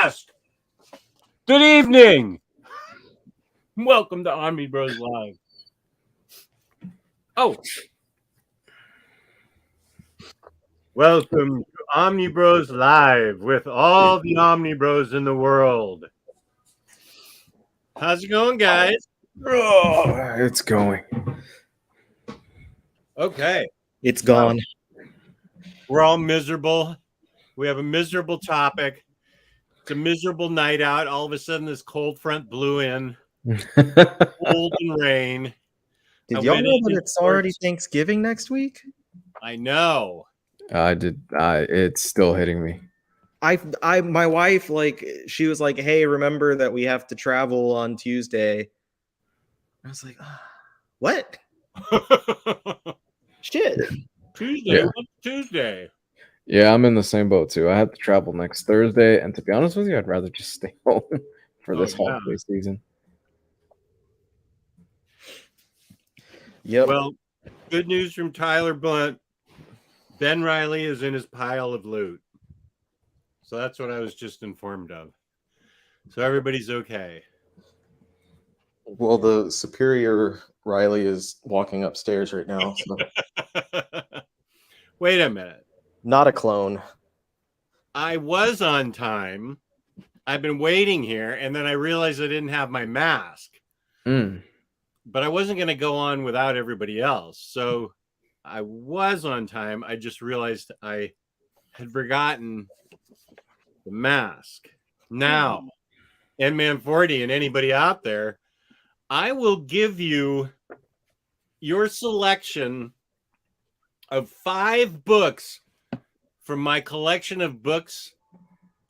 Podcast. Good evening. Welcome to Omnibros Live. Oh. Welcome to Omnibros Live with all the Omnibros in the world. How's it going, guys? Oh, it's going. Okay. It's gone. We're all miserable. We have a miserable topic. It's a miserable night out. All of a sudden, this cold front blew in. Cold and rain. Did y'all know that it's already Thanksgiving next week? I know. I did. It's still hitting me. My wife, she was like, "Hey, remember that we have to travel on Tuesday." I was like, "What? Shit." Tuesday. Yeah. What's Tuesday? Yeah, I'm in the same boat too. I have to travel next Thursday, and to be honest with you, I'd rather just stay home for this holiday season. Yep. Well, good news from Tyler Blunt. Ben Reilly is in his pile of loot. So that's what I was just informed of. So everybody's okay. Well, the superior Riley is walking upstairs right now. So. Wait a minute. Not a clone. I was on time. I've been waiting here, and then I realized I didn't have my mask. But I wasn't going to go on without everybody else. So I was on time. I just realized I had forgotten the mask. Now, N-Man 40 and anybody out there, I will give you your selection of 5 books from my collection of books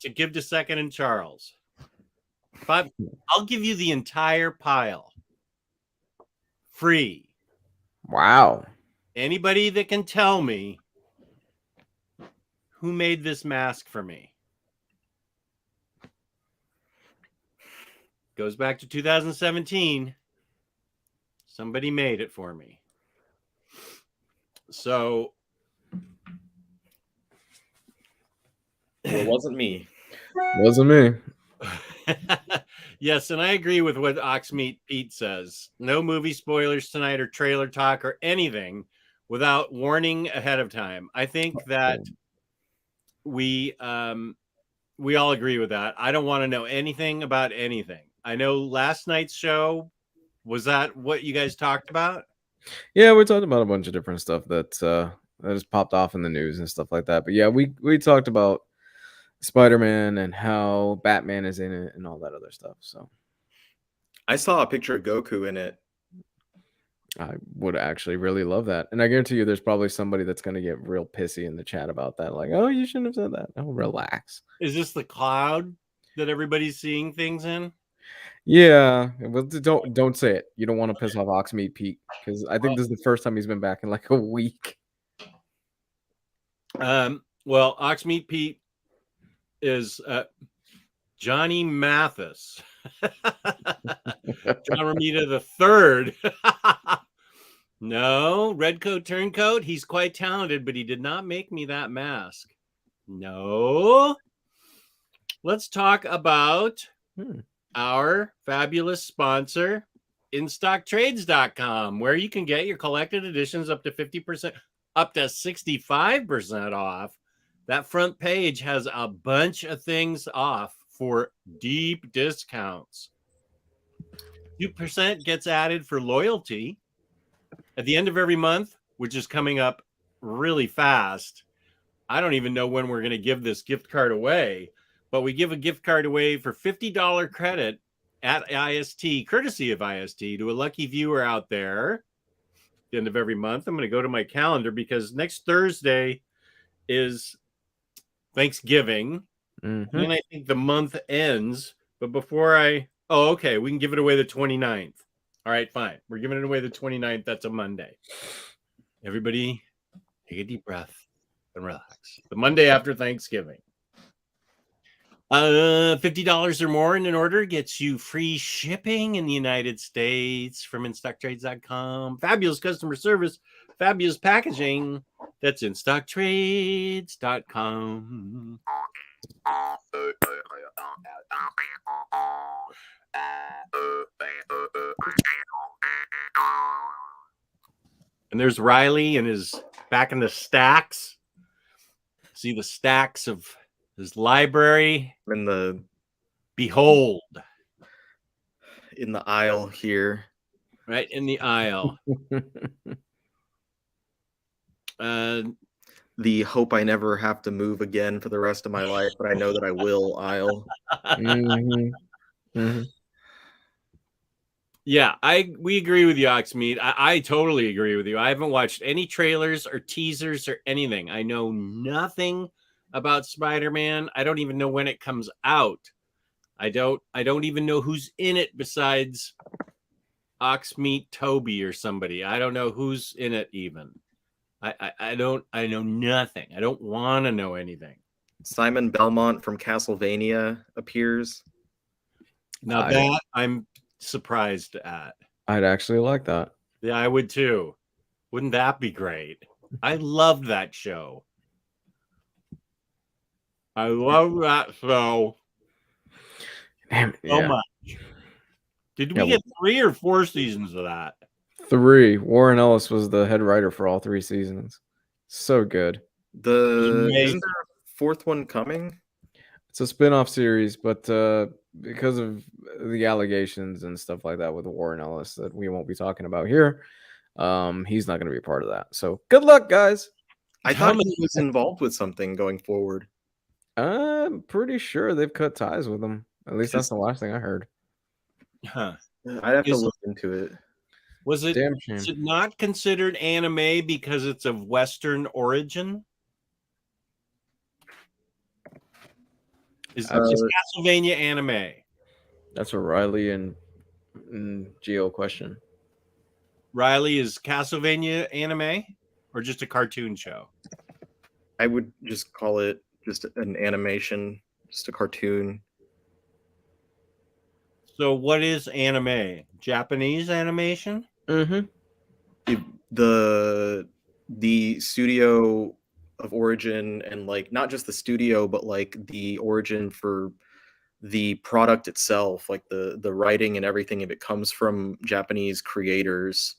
to give to Second and Charles. 5. I'll give you the entire pile. Free. Wow. Anybody that can tell me who made this mask for me. Goes back to 2017. Somebody made it for me. So it wasn't me. Wasn't me. Yes, and I agree with what Oxmeat Pete says. No movie spoilers tonight or trailer talk or anything without warning ahead of time. I think that we all agree with that. I don't want to know anything about anything. I know last night's show, was that what you guys talked about? Yeah, we talked about a bunch of different stuff that has popped off in the news and stuff like that. But yeah, we talked about Spider-Man and how Batman is in it and all that other stuff. So I saw a picture of Goku in it. I would actually really love that. And I guarantee you there's probably somebody that's going to get real pissy in the chat about that. Like, oh, you shouldn't have said that. Oh, relax. Is this the cloud that everybody's seeing things in? Yeah. Well, don't say it. You don't want to piss off Oxmeat Pete because I think this is the first time he's been back in like a week. Well, Oxmeat Pete is Johnny Mathis. John Romita the Third. No, Redcoat Turncoat. He's quite talented, but he did not make me that mask. No. Let's talk about our fabulous sponsor, InStockTrades.com, where you can get your collected editions up to 50%, up to 65% off. That front page has a bunch of things off for deep discounts. 2% gets added for loyalty at the end of every month, which is coming up really fast. I don't even know when we're going to give this gift card away, but we give a gift card away for $50 credit at IST, courtesy of IST, to a lucky viewer out there. At the end of every month, I'm going to go to my calendar because next Thursday is Thanksgiving. And then I think the month ends. But before okay, we can give it away the 29th. All right, fine. We're giving it away the 29th. That's a Monday. Everybody take a deep breath and relax. The Monday after Thanksgiving. $50 or more in an order gets you free shipping in the United States from InStockTrades.com. Fabulous customer service, fabulous packaging. That's InStockTrades.com. And there's Riley and his back in the stacks. See the stacks of his library. Behold. In the aisle here. Right in the aisle. The hope I never have to move again for the rest of my life, but I know that I will aisle. Yeah, we agree with you, Oxmead. I totally agree with you. I haven't watched any trailers or teasers or anything. I know nothing about Spider-Man. I don't even know when it comes out. I don't even know who's in it besides Oxmeat Toby or somebody. I don't know who's in it even. I know nothing. I don't want to know anything. Simon Belmont from Castlevania appears. Now that I'm surprised at. I'd actually like that. Yeah, I would too. Wouldn't that be great? I loved that show. I love that show. Damn, So much. Did we get 3 or 4 seasons of that? 3. Warren Ellis was the head writer for all 3 seasons. So good. Isn't there a 4th one coming? It's a spin-off series, but because of the allegations and stuff like that with Warren Ellis that we won't be talking about here, he's not going to be a part of that. So good luck, guys. I thought he was involved with something going forward. I'm pretty sure they've cut ties with him. At least that's the last thing I heard. Huh. I'd have to look into it. Was it not considered anime because it's of Western origin? Is Castlevania anime? That's a Riley and Geo question. Riley, is Castlevania anime or just a cartoon show? I would just call it just an animation, just a cartoon. So what is anime? Japanese animation? Mm-hmm. The studio of origin, and like not just the studio, but like the origin for the product itself, like the writing and everything, if it comes from Japanese creators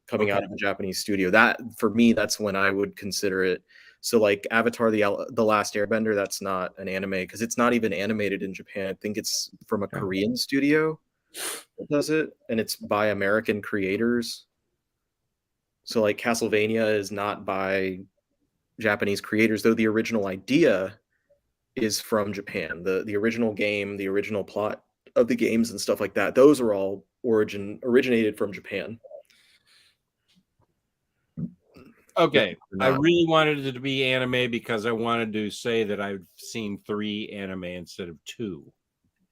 coming out of a Japanese studio, that for me, that's when I would consider it. So like Avatar, the Last Airbender, that's not an anime because it's not even animated in Japan. I think it's from a Korean studio that does it, and it's by American creators. So like Castlevania is not by Japanese creators, though the original idea is from Japan. The original game, the original plot of the games and stuff like that, those are all originated from Japan. Okay, I really wanted it to be anime because I wanted to say that I've seen 3 anime instead of 2.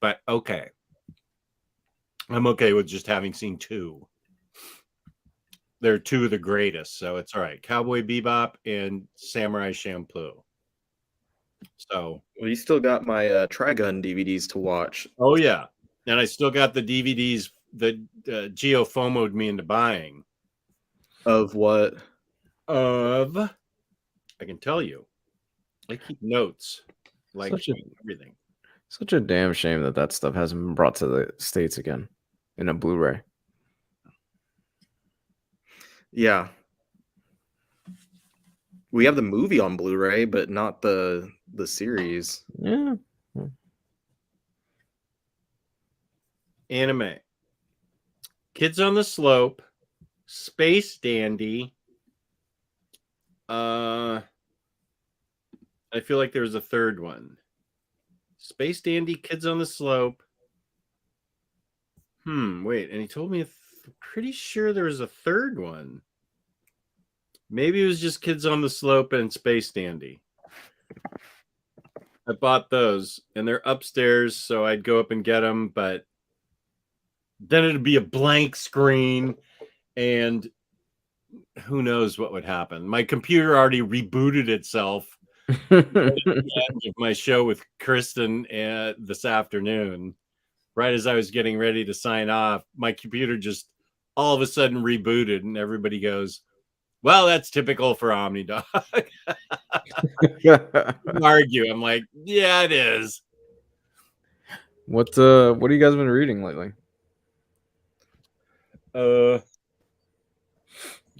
But okay. I'm okay with just having seen 2. They're 2 of the greatest, so it's all right. Cowboy Bebop and Samurai Champloo. So, well, you still got my Trigun DVDs to watch. Oh yeah, and I still got the DVDs that Geo FOMO'd me into buying. Of what? Of, I can tell you. I keep notes, like everything. Such a damn shame that stuff hasn't been brought to the States again in a Blu-ray. Yeah. We have the movie on Blu-ray, but not the series. Yeah. Anime. Kids on the Slope. Space Dandy. I feel like there was a third one. Space Dandy, Kids on the Slope. Wait, and he told me pretty sure there was a third one. Maybe it was just Kids on the Slope and Space Dandy. I bought those, and they're upstairs, so I'd go up and get them, but then it'd be a blank screen, and who knows what would happen. My computer already rebooted itself at the end of my show with Kristen this afternoon. Right as I was getting ready to sign off, my computer just all of a sudden rebooted, and everybody goes, well, that's typical for OmniDog. Argue. I'm like, yeah, it is. What have you guys been reading lately?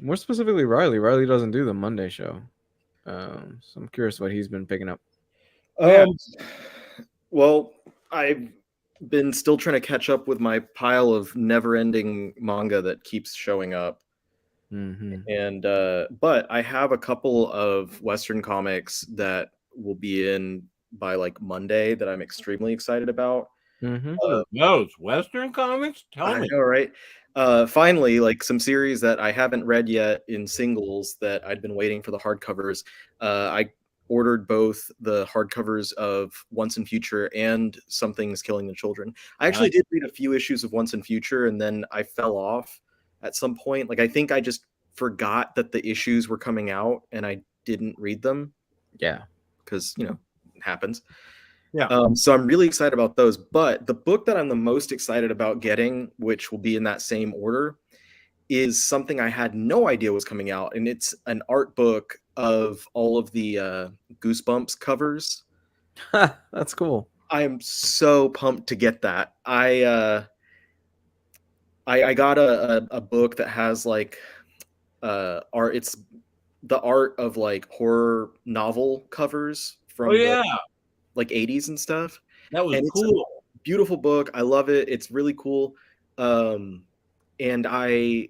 More specifically, Riley. Riley doesn't do the Monday show. So I'm curious what he's been picking up. Yeah. Well, I've been still trying to catch up with my pile of never-ending manga that keeps showing up. And but I have a couple of Western comics that will be in by like Monday that I'm extremely excited about. Those Western comics? Tell me. I know, right? Finally, like some series that I haven't read yet in singles that I'd been waiting for the hardcovers. I ordered both the hardcovers of Once and Future and Something's Killing the Children. I actually did read a few issues of Once and Future, and then I fell off at some point. Like I think I just forgot that the issues were coming out, and I didn't read them. Yeah, because it happens. Yeah. So I'm really excited about those. But the book that I'm the most excited about getting, which will be in that same order, is something I had no idea was coming out. And it's an art book of all of the Goosebumps covers. that's cool. I am so pumped to get that. I got a book that has like art. It's the art of like horror novel covers from like 80s and stuff. That was and cool. It's a beautiful book. I love it. It's really cool. And I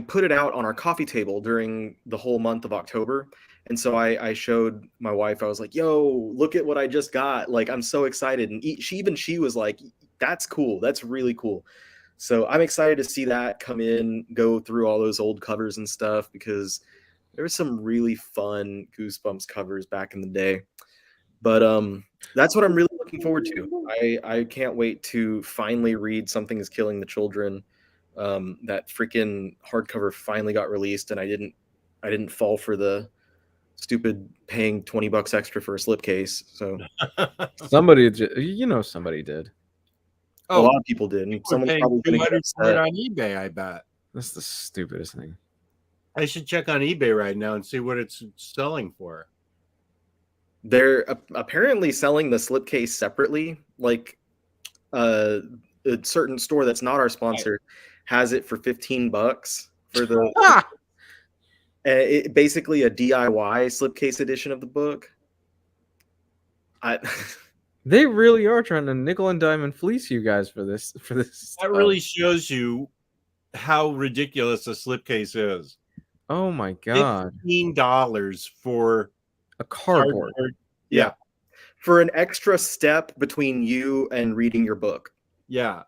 put it out on our coffee table during the whole month of October. And so I showed my wife, I was like, yo, look at what I just got. Like, I'm so excited. And she was like, that's cool. That's really cool. So I'm excited to see that come in, go through all those old covers and stuff, because there were some really fun Goosebumps covers back in the day. But that's what I'm really looking forward to. I can't wait to finally read Something is Killing the Children. That freaking hardcover finally got released, and I didn't fall for the stupid paying $20 extra for a slipcase. So somebody did. A lot of people did. And someone's probably going to get upset on eBay. I bet that's the stupidest thing. I should check on eBay right now and see what it's selling for. They're apparently selling the slipcase separately. Like a certain store that's not our sponsor has it for $15 for the basically a DIY slipcase edition of the book. They really are trying to nickel and dime and fleece you guys for this. That really shows you how ridiculous a slipcase is. Oh my god! $15 for a cardboard. Yeah, for an extra step between you and reading your book. Yeah.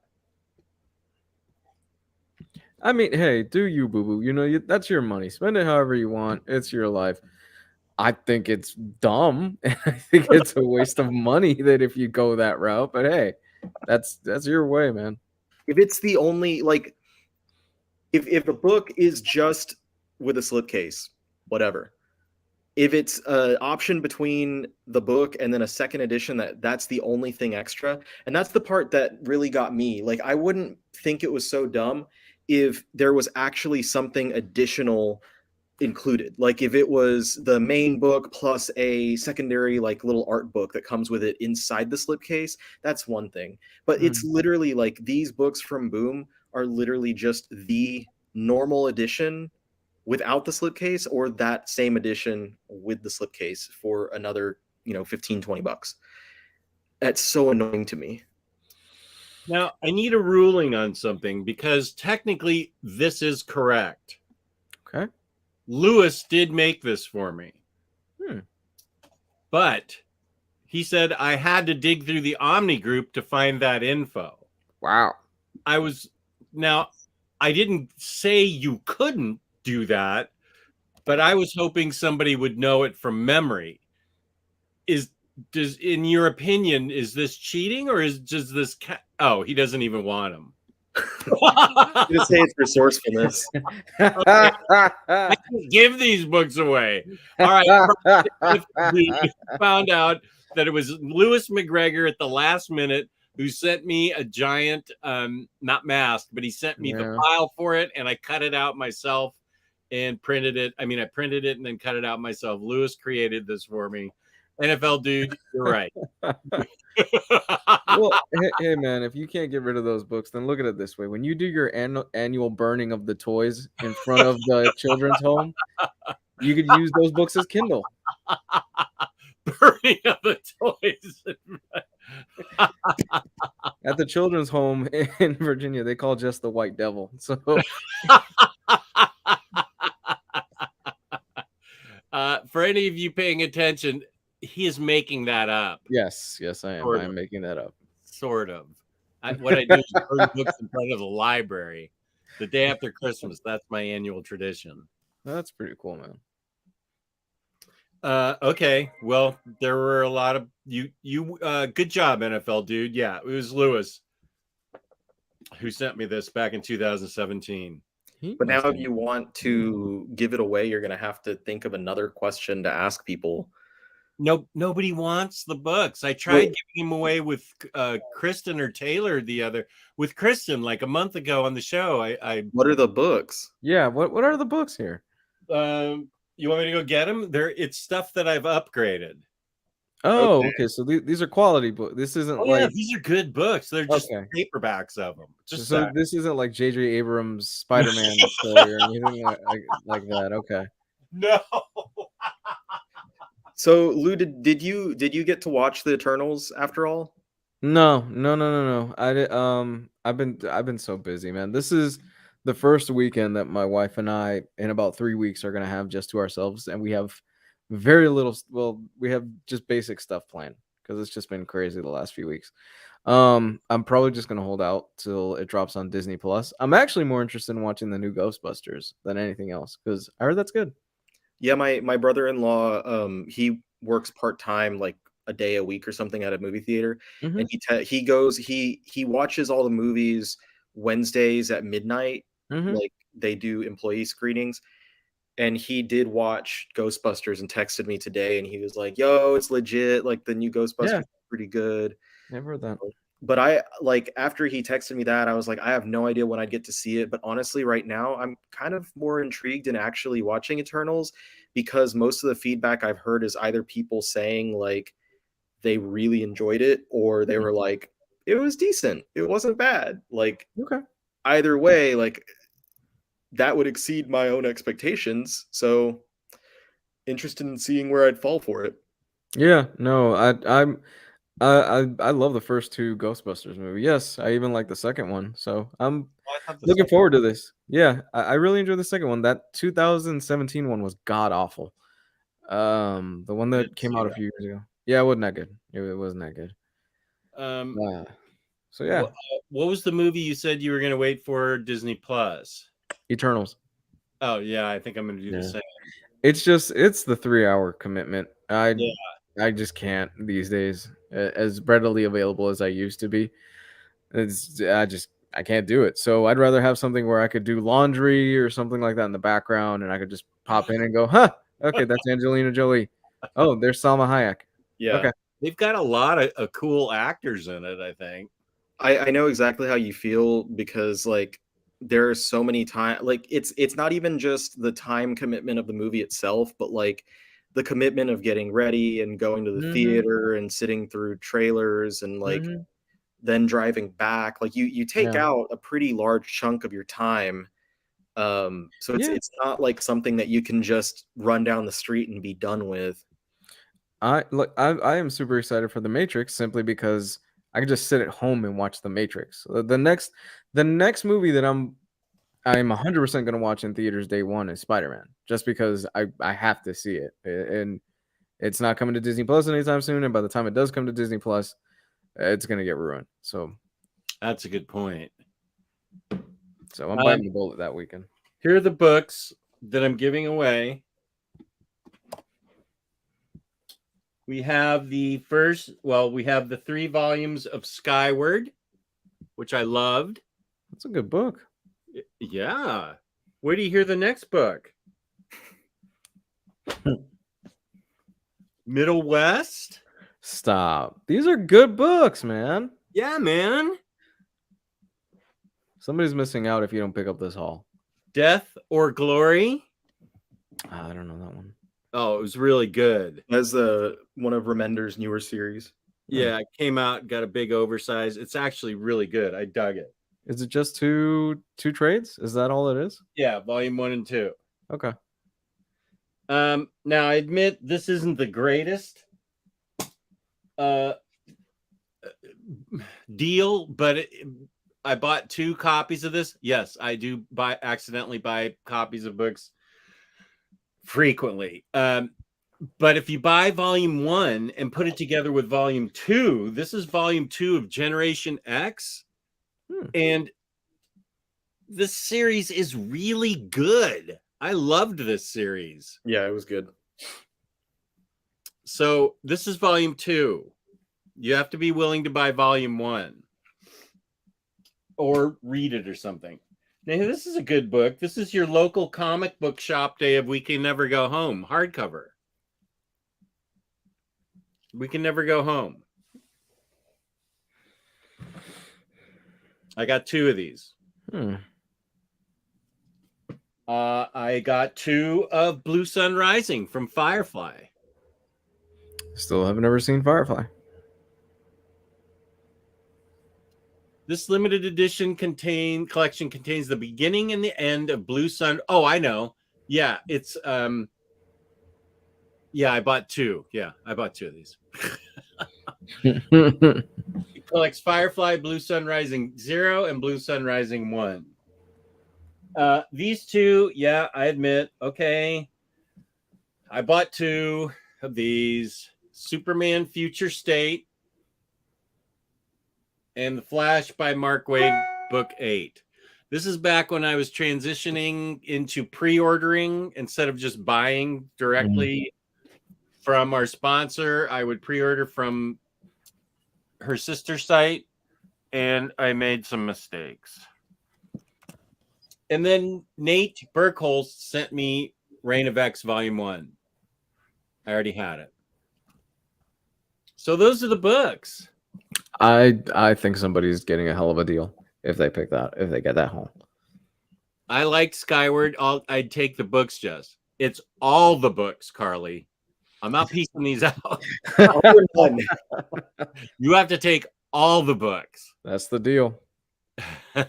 I mean, hey, do you, boo boo? That's your money. Spend it however you want. It's your life. I think it's dumb. I think it's a waste of money that if you go that route. But hey, that's your way, man. If it's the only if a book is just with a slipcase, whatever. If it's an option between the book and then a second edition, that's the only thing extra. And that's the part that really got me. Like, I wouldn't think it was so dumb if there was actually something additional included. Like if it was the main book plus a secondary like little art book that comes with it inside the slipcase, that's one thing. But it's literally like these books from Boom are literally just the normal edition without the slipcase, or that same edition with the slipcase for another, $15-$20. That's so annoying to me. Now, I need a ruling on something, because technically this is correct. Okay. Lewis did make this for me. But he said I had to dig through the Omni group to find that info. Wow. I didn't say you couldn't do that, but I was hoping somebody would know it from memory. In your opinion, is this cheating, or does this he doesn't even want them? I'm gonna say it's resourcefulness. Okay. I can give these books away. All right. We found out that it was Lewis McGregor at the last minute who sent me a giant, not mask, but he sent me the file for it, and I cut it out myself and printed it. I mean, I printed it and then cut it out myself. Lewis created this for me. NFL dude, you're right. Well, hey, man, if you can't get rid of those books, then look at it this way: when you do your annual burning of the toys in front of the children's home, you could use those books as Kindle. Burning of the toys. At the children's home in Virginia, they call just the White Devil. So, for any of you paying attention, he is making that up. yes, I am. Sort I'm of. making that up. Sort of. What I do is burn books in front of the library the day after Christmas. That's my annual tradition. That's pretty cool, man. Okay. Well, there were a lot of you. Good job, NFL dude. Yeah, it was Lewis who sent me this back in 2017. But now, if you want to give it away, you're going to have to think of another question to ask people. No, nobody wants the books. I tried giving them away with Kristen or Taylor with Kristen like a month ago on the show. What are the books? Yeah, what are the books here? You want me to go get them? It's stuff that I've upgraded. Oh, okay. So these are quality books. This isn't yeah, these are good books. They're just paperbacks of them. So this isn't like J.J. Abrams' Spider-Man story or anything like that. Okay. No. So Lou, did you get to watch the Eternals after all? No. I did. I've been so busy, man. This is the first weekend that my wife and I, in about 3 weeks, are gonna have just to ourselves, and we have very little. Well, we have just basic stuff planned because it's just been crazy the last few weeks. I'm probably just gonna hold out till it drops on Disney Plus. I'm actually more interested in watching the new Ghostbusters than anything else because I heard that's good. Yeah, my brother-in-law, he works part-time, like a day a week or something at a movie theater, and he watches all the movies Wednesdays at midnight, like they do employee screenings. And he did watch Ghostbusters and texted me today, and he was like, "Yo, it's legit. Like the new Ghostbusters is pretty good." Never heard that. But I after he texted me that, I was like, I have no idea when I'd get to see it. But honestly, right now, I'm kind of more intrigued in actually watching Eternals because most of the feedback I've heard is either people saying like they really enjoyed it or they were like, it was decent. It wasn't bad. Like, either way, like that would exceed my own expectations. So interested in seeing where I'd fall for it. Yeah, no, I love the first two Ghostbusters movies. Yes, I even like the second one. So I'm looking forward to this. Yeah, I really enjoyed the second one. That 2017 one was god awful. The one that came out a few years ago. Yeah, it wasn't that good. It wasn't that good. So yeah. What was the movie you said you were going to wait for Disney Plus? Eternals. Oh yeah, I think I'm going to do the same. It's the 3-hour commitment. I just can't these days as readily available as I used to be. I can't do it. So I'd rather have something where I could do laundry or something like that in the background, and I could just pop in and go, huh, okay, that's Angelina Jolie. Oh, there's Salma Hayek. Yeah. Okay. They've got a lot of cool actors in it, I think. I know exactly how you feel because like there are so many times, like it's not even just the time commitment of the movie itself, but like the commitment of getting ready and going to the theater and sitting through trailers and like then driving back. Like you take out a pretty large chunk of your time. So it's not like something that you can just run down the street and be done with. I am super excited for The Matrix simply because I can just sit at home and watch The Matrix. The next movie that I'm 100% going to watch in theaters day one is Spider-Man, just because I have to see it, and it's not coming to Disney Plus anytime soon. And by the time it does come to Disney Plus, it's going to get ruined. So that's a good point. So I'm biting the bullet that weekend. Here are the books that I'm giving away. We have the 3 volumes of Skyward, which I loved. That's a good book. Yeah. Where do you hear the next book? Middle West? Stop. These are good books, man. Yeah, man. Somebody's missing out if you don't pick up this haul. Death or Glory? I don't know that one. Oh, it was really good. As one of Remender's newer series. Yeah, it came out, got a big oversize. It's actually really good. I dug it. Is it just two trades? Is that all it is? Yeah, volume 1 and 2. Okay. Now I admit this isn't the greatest deal, but I bought 2 copies of this. Yes, I do accidentally buy copies of books frequently. But if you buy volume 1 and put it together with volume 2, this is volume 2 of Generation X. And this series is really good. I loved this series. Yeah, it was good. So this is volume 2. You have to be willing to buy volume 1 or read it or something. Now, this is a good book. This is your local comic book shop day of We Can Never Go Home, hardcover. We Can Never Go Home. I got 2 of these. I got 2 of Blue Sun Rising from Firefly. Still have never seen Firefly. This limited edition collection contains the beginning and the end of Blue Sun. Oh, I know. Yeah, it's yeah, I bought 2. Yeah, I bought 2 of these. It collects Firefly, Blue Sun Rising 0, and Blue Sun Rising 1. These 2, yeah, I admit, okay. I bought 2 of these. Superman Future State and The Flash by Mark Waid, book 8. This is back when I was transitioning into pre-ordering instead of just buying directly from our sponsor. I would pre-order from her sister site, and I made some mistakes. And then Nate Burkholz sent me Reign of X Volume 1. I already had it. So those are the books. I think somebody's getting a hell of a deal if they pick that, if they get that home. I liked Skyward. I'd take the books, Jess. It's all the books, Carly. I'm not piecing these out. You have to take all the books. That's the deal. And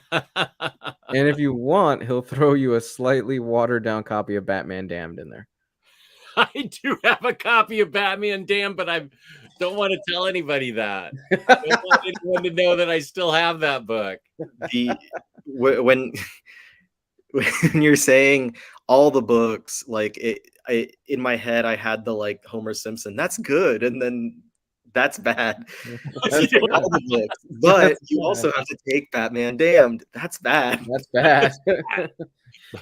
if you want, he'll throw you a slightly watered down copy of Batman Damned in there. I do have a copy of Batman Damned, but I don't want to tell anybody that. I don't want anyone to know that I still have that book. When you're saying all the books, like in my head, I had the like Homer Simpson. That's good, and then that's bad. That's all the books. But you also have to take Batman Damned. That's bad. That's bad.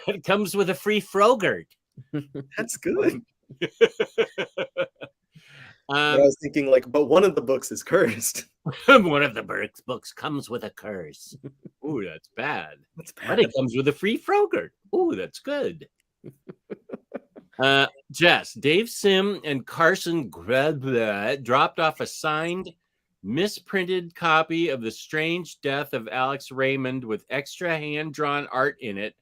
It comes with a free Frogurt. That's good. I was thinking, like, but one of the books is cursed. One of the books comes with a curse. Ooh, that's bad. That's bad. But it comes with a free Frogurt. Ooh, that's good. Jess, Dave Sim and Carson Greb dropped off a signed, misprinted copy of The Strange Death of Alex Raymond with extra hand-drawn art in it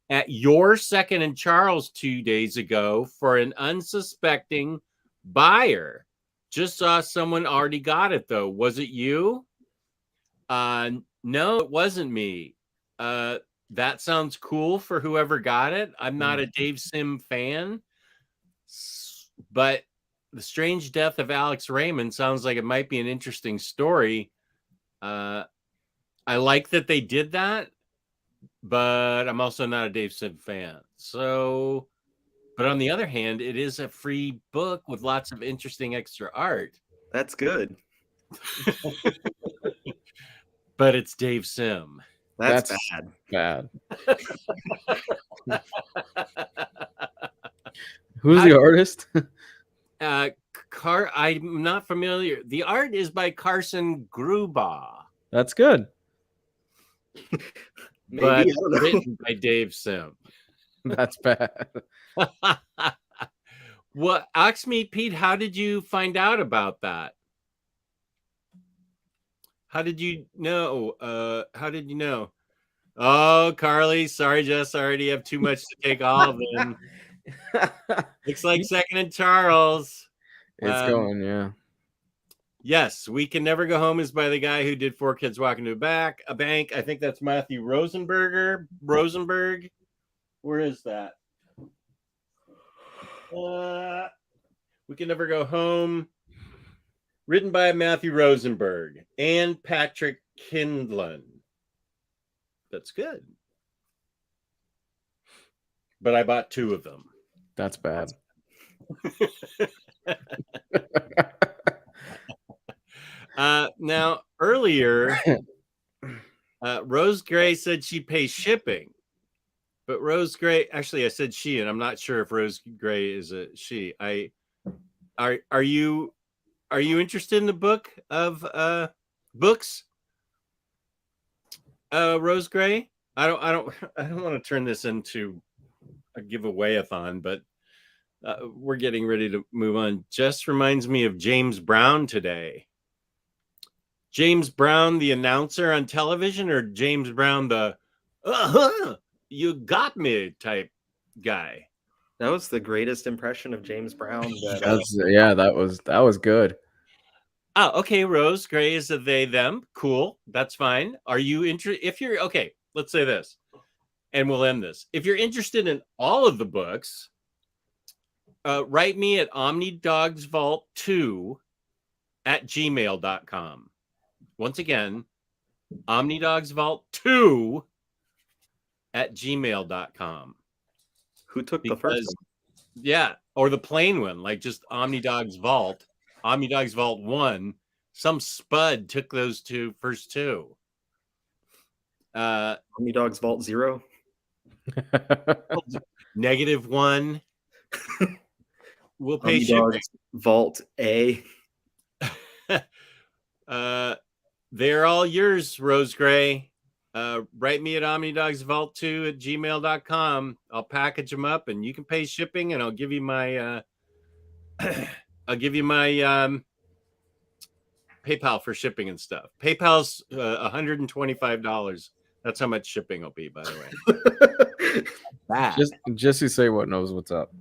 at your Second and Charles 2 days ago for an unsuspecting buyer. Just saw someone already got it, though. Was it you? No, it wasn't me. That sounds cool for whoever got it. I'm not a Dave Sim fan, but The Strange Death of Alex Raymond sounds like it might be an interesting story. I like that they did that, but I'm also not a Dave Sim fan. So, but on the other hand, it is a free book with lots of interesting extra art. That's good. But it's Dave Sim. That's bad. Who's the artist? I'm not familiar. The art is by Carson Grubaugh. That's good. Maybe, But I don't know. written by Dave Sim. That's bad. What, Oxmeat Pete, how did you find out about that? How did you know? How did you know? Oh, Carly, sorry, Jess, I already have too much to take all of them. Looks like Second and Charles. It's going, yeah. Yes, We Can Never Go Home is by the guy who did Four Kids Walking to a Bank. I think that's Matthew Rosenberg. Where is that? We Can Never Go Home. Written by Matthew Rosenberg and Patrick Kindlon. That's good. But I bought 2 of them. That's bad. Now, earlier, Rose Gray said she pays shipping. But Rose Gray, actually, I said she, and I'm not sure if Rose Gray is a she. Are you interested in the book of books? Rose Gray? I don't want to turn this into a giveaway-a-thon, but we're getting ready to move on. Just reminds me of James Brown today. James Brown, the announcer on television, or James Brown, the you got me type guy? That was the greatest impression of James Brown. That was good. Oh, okay. Rose Gray is a they, them. Cool. That's fine. Are you interested? If you're okay, let's say this, and we'll end this. If you're interested in all of the books, write me at omnidogsvault2@gmail.com. Once again, omnidogsvault2@gmail.com. Who took the first one? Yeah, or the plain one, like just Omnidogs Vault, Omnidogs Vault 1. Some spud took those first two. Omnidogs Vault 0? -1. We'll pay shipping. Vault A. They're all yours, Rose Gray. Write me at omnidogsvault2@gmail.com. I'll package them up, and you can pay shipping, and I'll give you my PayPal for shipping and stuff. PayPal's $125. That's how much shipping will be, by the way. Just to say what knows what's up.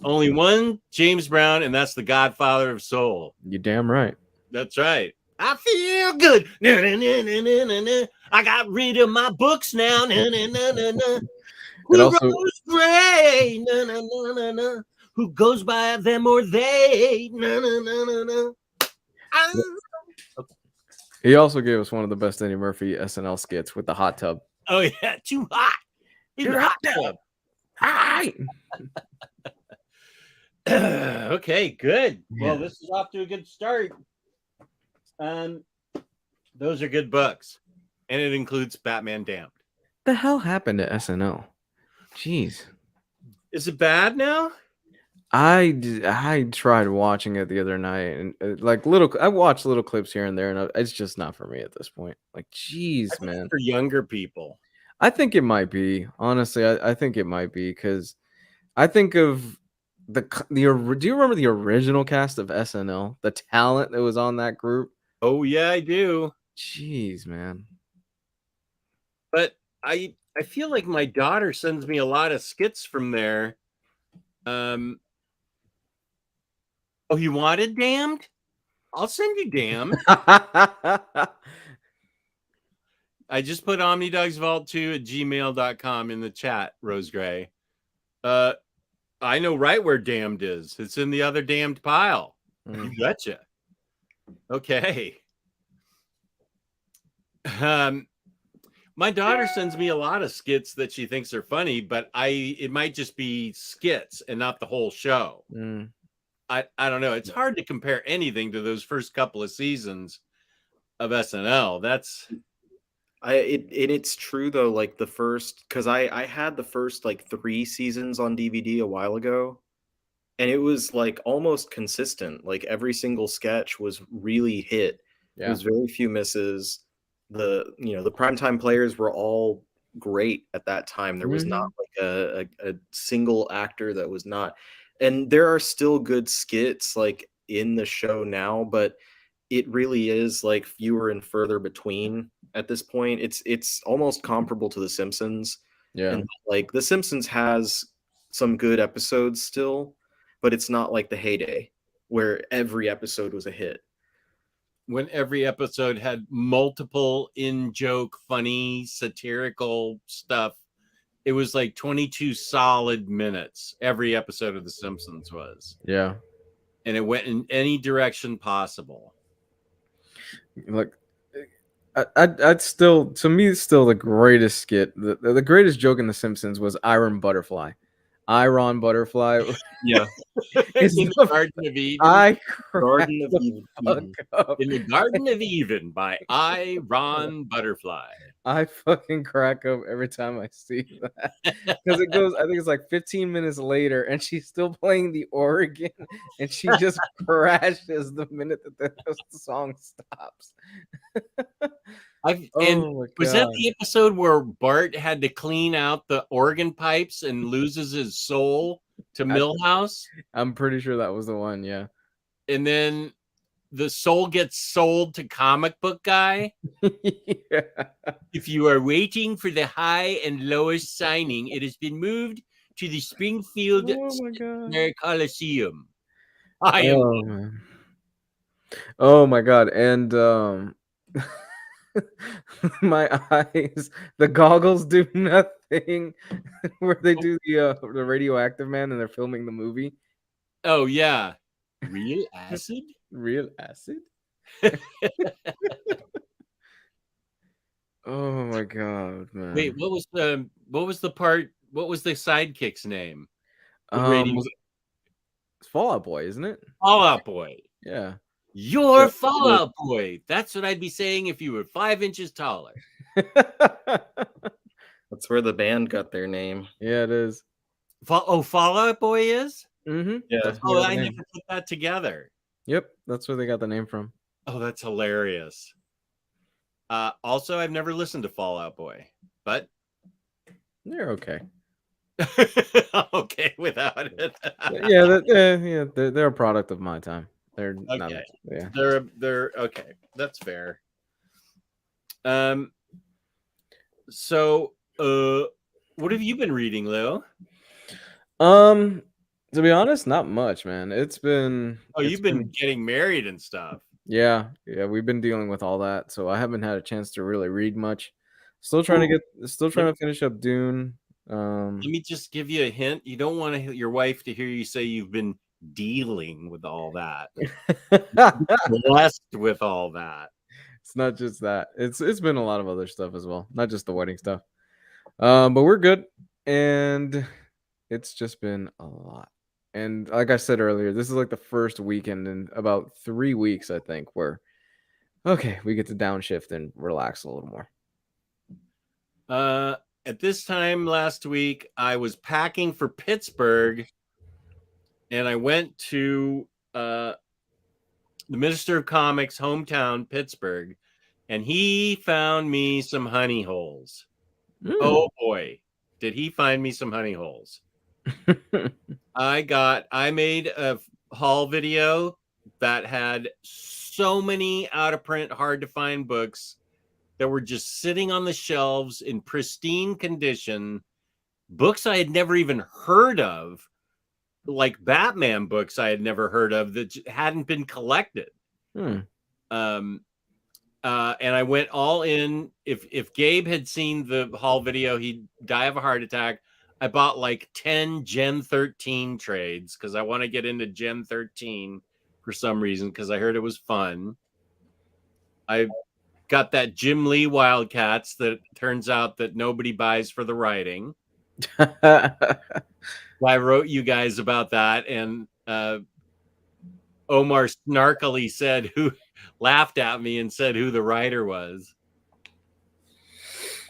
Only one James Brown, and that's the Godfather of Soul. You damn right. That's right. I feel good. Na, na, na, na, na, na, na. I got rid of my books now. Na, na, na, na, na. Who also- Rose Gray? Na, na, na, na, na. Who goes by them or they? Na, na, na, na, na. He also gave us one of the best Eddie Murphy SNL skits with the hot tub. Oh yeah, too hot. You're hot tub. Hi. Okay, good. Yeah. Well, this is off to a good start. Those are good books, and it includes Batman Damned. The hell happened to SNL? Jeez. Is it bad now? I tried watching it the other night, and I watched little clips here and there, and it's just not for me at this point. Like, jeez, I think man. it's for younger people. I think it might be. Honestly, I think it might be, because I think of do you remember the original cast of SNL? The talent that was on that group? Oh yeah, I do. Jeez, man. But I feel like my daughter sends me a lot of skits from there. Oh, you wanted Damned? I'll send you Damned. I just put omnidogsvault2@gmail.com in the chat, Rose Gray. I know right where Damned is. It's in the other damned pile. You betcha. Okay. My daughter sends me a lot of skits that she thinks are funny, but it might just be skits and not the whole show. I don't know. It's hard to compare anything to those first couple of seasons of SNL. It's true though. Like the first, because I had the first like 3 seasons on DVD a while ago, and it was like almost consistent. Like every single sketch was really hit. Yeah. There was very few misses. The primetime players were all great at that time. There was not like a single actor that was not. And there are still good skits like in the show now, but it really is like fewer and further between at this point. It's almost comparable to The Simpsons. Yeah. And like The Simpsons has some good episodes still, but it's not like the heyday where every episode was a hit. When every episode had multiple in-joke, funny, satirical stuff. It was like 22 solid minutes. Every episode of The Simpsons was. Yeah. And it went in any direction possible. Like, I'd still, to me, it's still the greatest skit. The greatest joke in The Simpsons was Iron Butterfly. Iron Butterfly. Yeah. It's In the Garden of Eden. I Garden of the Eden. fuck up. In the Garden of Eden by Ron Butterfly. I fucking crack up every time I see that because it goes. I think it's like 15 minutes later, and she's still playing the organ, and she just crashes the minute that the song stops. And Oh my was that God. the episode where Bart had to clean out the organ pipes and loses his soul to Millhouse? I'm pretty sure that was the one. Yeah. And then the soul gets sold to Comic Book Guy. Yeah. If you are waiting for the high and lowest signing, it has been moved to the Springfield Oh my God. Coliseum. I am. Oh, man. Oh my God. And my eyes, the goggles do nothing. Where they do the radioactive man and they're filming the movie. Oh yeah, real acid. Real acid. Oh my God, man. Wait, what was the part? What was the sidekick's name? The um, radio it's Fallout Boy, isn't it? Fallout Boy. Yeah. You're Fallout Boy. That's what I'd be saying if you were 5 inches taller. That's where the band got their name. Yeah, it is. Fallout Boy is? Mm-hmm. Yeah. That's where Oh, they got I the name. never put that together. Yep, that's where they got the name from. Oh, that's hilarious. Also, I've never listened to Fallout Boy, but They're okay. okay without it. Yeah, they're a product of my time. They're not. Okay. Yeah. They're okay. That's fair. So, what have you been reading, Leo? To be honest, not much, man. It's been. Oh, it's you've been getting married and stuff. Yeah, we've been dealing with all that, so I haven't had a chance to really read much. Still trying to finish up Dune. Let me just give you a hint. You don't want your wife to hear you say you've been dealing with all that. Blessed with all that. It's not just that. It's been a lot of other stuff as well, not just the wedding stuff. But we're good, and it's just been a lot. And like I said earlier, this is like the first weekend in about 3 weeks, I think, where okay, we get to downshift and relax a little more. At this time last week, I was packing for Pittsburgh, and I went to the Minister of Comics' hometown, Pittsburgh, and he found me some honey holes. Oh boy, did he find me some honey holes. I made a haul video that had so many out of print, hard to find books that were just sitting on the shelves in pristine condition. Books I had never even heard of, like Batman books I had never heard of that hadn't been collected. And I went all in. If Gabe had seen the haul video, he'd die of a heart attack. I bought like 10 Gen 13 trades because I want to get into Gen 13 for some reason because I heard it was fun. I got that Jim Lee Wildcats that turns out that nobody buys for the writing. I wrote you guys about that, and Omar snarkily laughed at me and said who the writer was.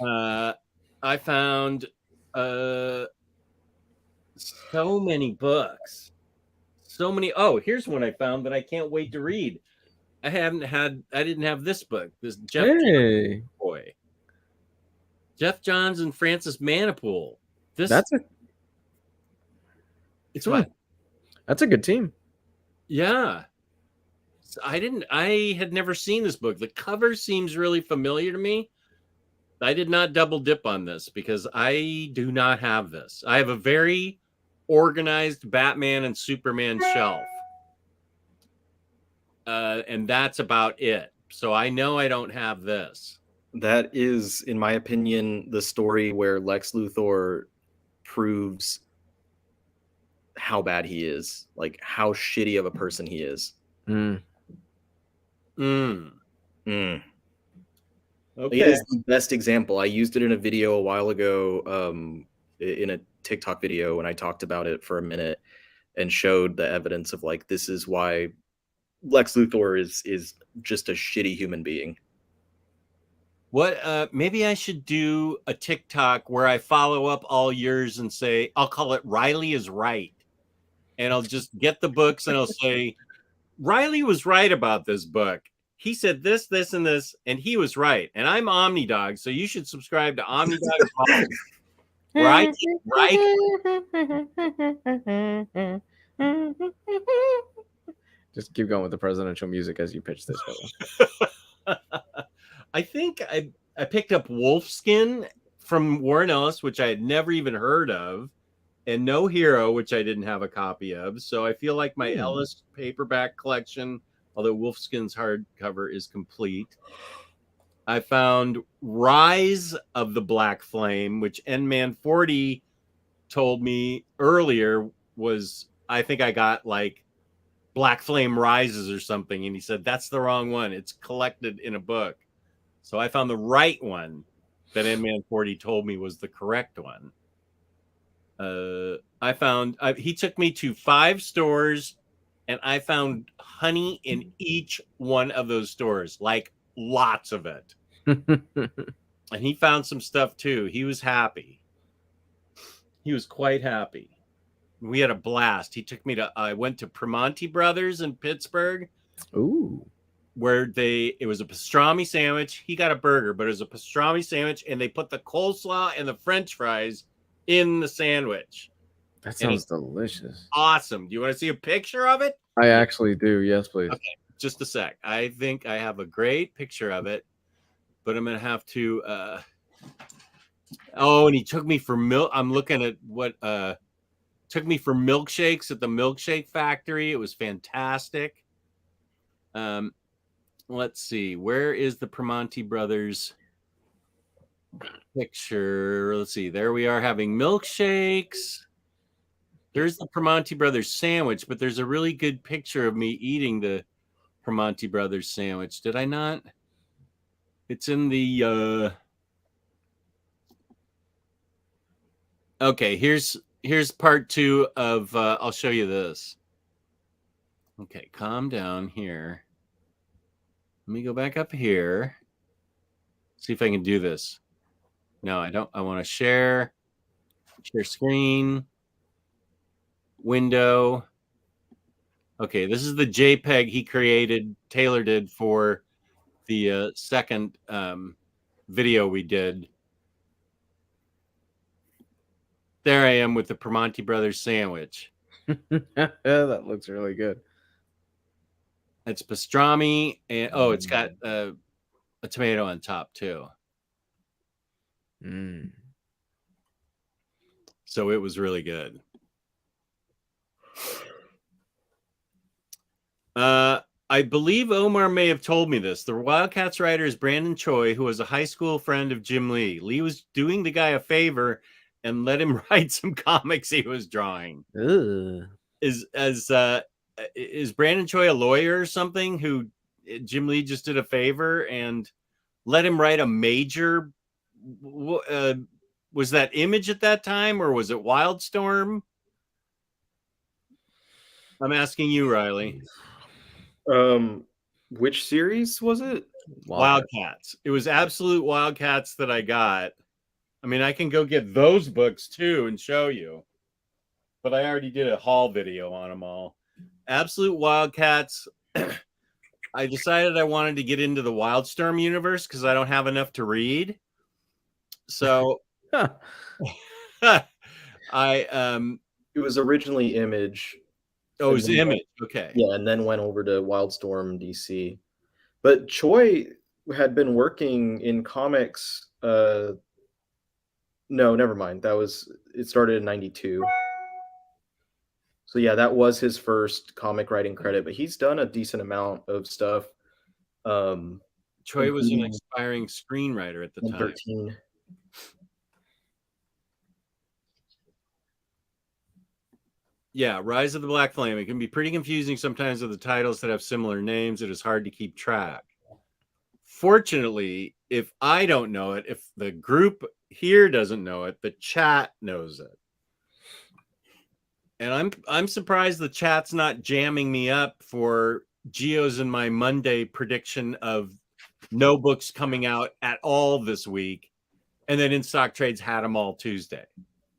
I found so many books, so many. Oh, here's one I found that I can't wait to read. I didn't have this book. This Jeff Johns boy, Jeff Johns and Francis Manipool. It's what? That's a good team. Yeah. I had never seen this book. The cover seems really familiar to me. I did not double dip on this because I do not have this. I have a very organized Batman and Superman shelf. And that's about it. So I know I don't have this. That is, in my opinion, the story where Lex Luthor proves how bad he is, like how shitty of a person he is. Mm. Mm. Okay. It is the best example. I used it in a video a while ago, in a TikTok video, and I talked about it for a minute and showed the evidence of like, this is why Lex Luthor is just a shitty human being. What maybe I should do a TikTok where I follow up all yours and say, I'll call it Riley is Right. And I'll just get the books and I'll say, Riley was right about this book. He said this, this, and this, and he was right. And I'm Omnidog, so you should subscribe to Omnidog. Right? Just keep going with the presidential music as you pitch this. I think I picked up Wolfskin from Warren Ellis, which I had never even heard of, and No Hero, which I didn't have a copy of. So I feel like my Ellis paperback collection, although Wolfskin's hardcover is complete. I found Rise of the Black Flame, which N-Man 40 told me earlier was, I think I got like Black Flame Rises or something. And he said, that's the wrong one. It's collected in a book. So I found the right one that N-Man 40 told me was the correct one. He took me to 5 stores and I found honey in each one of those stores, like lots of it. And he found some stuff too. He was happy. He was quite happy. We had a blast. I went to Primanti Brothers in Pittsburgh. Ooh. Where it was a pastrami sandwich. He got a burger, but it was a pastrami sandwich, and they put the coleslaw and the French fries in the sandwich. That sounds delicious. Awesome. Do you want to see a picture of it? I actually do. Yes, please. Okay, just a sec. I think I have a great picture of it, but I'm gonna have to. Oh, and he took me for milk. I'm looking at what took me for milkshakes at the Milkshake Factory. It was fantastic. Let's see. Where is the Primanti Brothers picture? Let's see. There we are having milkshakes. There's the Primanti Brothers sandwich, but there's a really good picture of me eating the Primanti Brothers sandwich. Did I not? It's in the Okay, here's part 2 of I'll show you this. Okay, calm down here. Let me go back up here. See if I can do this. No, I don't. I want to share screen, window. Okay, this is the JPEG he created, Taylor did for the second video we did. There I am with the Primanti Brothers sandwich. That looks really good. It's pastrami, and it's got a tomato on top too. So it was really good. I believe Omar may have told me this. The Wildcats writer is Brandon Choi, who was a high school friend of Jim Lee. Lee was doing the guy a favor and let him write some comics he was drawing. Ugh. Is Brandon Choi a lawyer or something who Jim Lee just did a favor and let him write a major? Was that Image at that time, or was it Wildstorm? I'm asking you, Riley. Which series was it? Wildcats. It was Absolute Wildcats that I got. I mean, I can go get those books too and show you, but I already did a haul video on them all. Absolute Wildcats. I decided I wanted to get into the Wildstorm universe because I don't have enough to read. So It was originally Image. Oh, it was Image. Okay. Yeah, and then went over to Wildstorm DC. But Choi had been working in comics. No, never mind. It started in 92. So yeah, that was his first comic writing credit, but he's done a decent amount of stuff. Choi was an including aspiring screenwriter at the time. 13. Yeah, Rise of the Black Flame. It can be pretty confusing sometimes with the titles that have similar names. It is hard to keep track. Fortunately, if I don't know it, if the group here doesn't know it, the chat knows it. And I'm surprised the chat's not jamming me up for Geo's and my Monday prediction of no books coming out at all this week. And then In Stock Trades had them all Tuesday.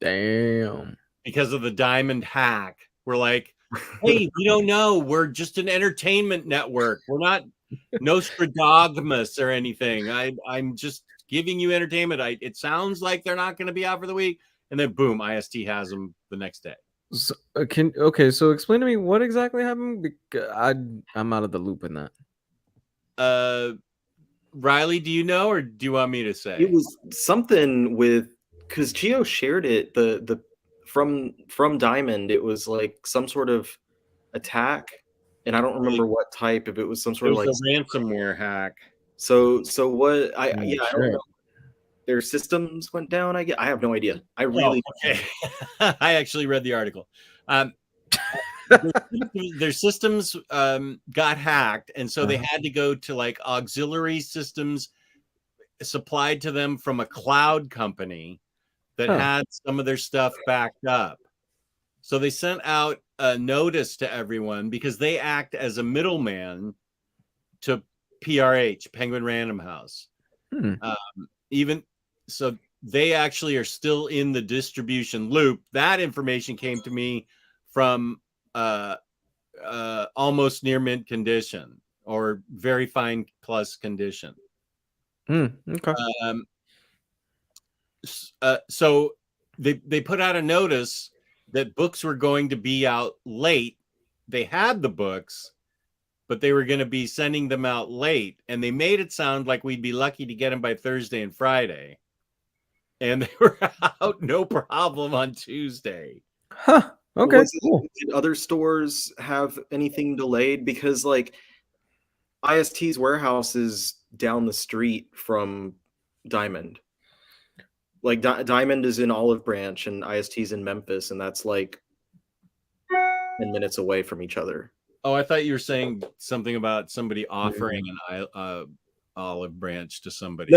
Damn. Because of the diamond hack. We're like, hey, we don't know. We're just an entertainment network. We're not Nostradamus or anything. I'm just giving you entertainment. It sounds like they're not going to be out for the week. And then boom, IST has them the next day. So, so explain to me what exactly happened. Because I'm out of the loop in that. Riley, do you know, or do you want me to say? It was something with, because Geo shared it, the from Diamond. It was like some sort of attack, and I don't remember what type. If it was some sort of like a ransomware hack. So what? I don't know. Their systems went down. I have no idea. I really okay. I actually read the article. Their systems got hacked, and so they had to go to like auxiliary systems supplied to them from a cloud company that had some of their stuff backed up. So they sent out a notice to everyone because they act as a middleman to PRH, Penguin Random House. Even so, they actually are still in the distribution loop. That information came to me from almost near mint condition or very fine plus condition. Okay. So they put out a notice that books were going to be out late. They had the books, but they were going to be sending them out late, and they made it sound like we'd be lucky to get them by Thursday and Friday. And they were out no problem on Tuesday. Huh. Okay. Cool. Did other stores have anything delayed? Because like IST's warehouse is down the street from Diamond. Like Diamond is in Olive Branch and IST's in Memphis, and that's like 10 minutes away from each other. Oh, I thought you were saying something about somebody offering an Olive Branch to somebody.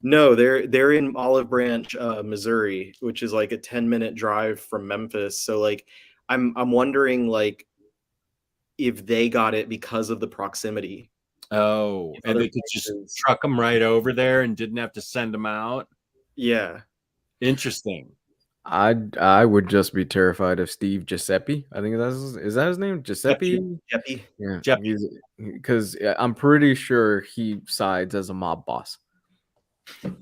No, they're in Olive Branch, Missouri, which is like a 10-minute drive from Memphis. So like I'm wondering like if they got it because of the proximity. Oh, and they could just truck them right over there and didn't have to send them out. Yeah. Interesting. I would just be terrified of Steve Giuseppe. I think is that his name? Giuseppe? Giuseppe. Yeah. Because I'm pretty sure he sides as a mob boss.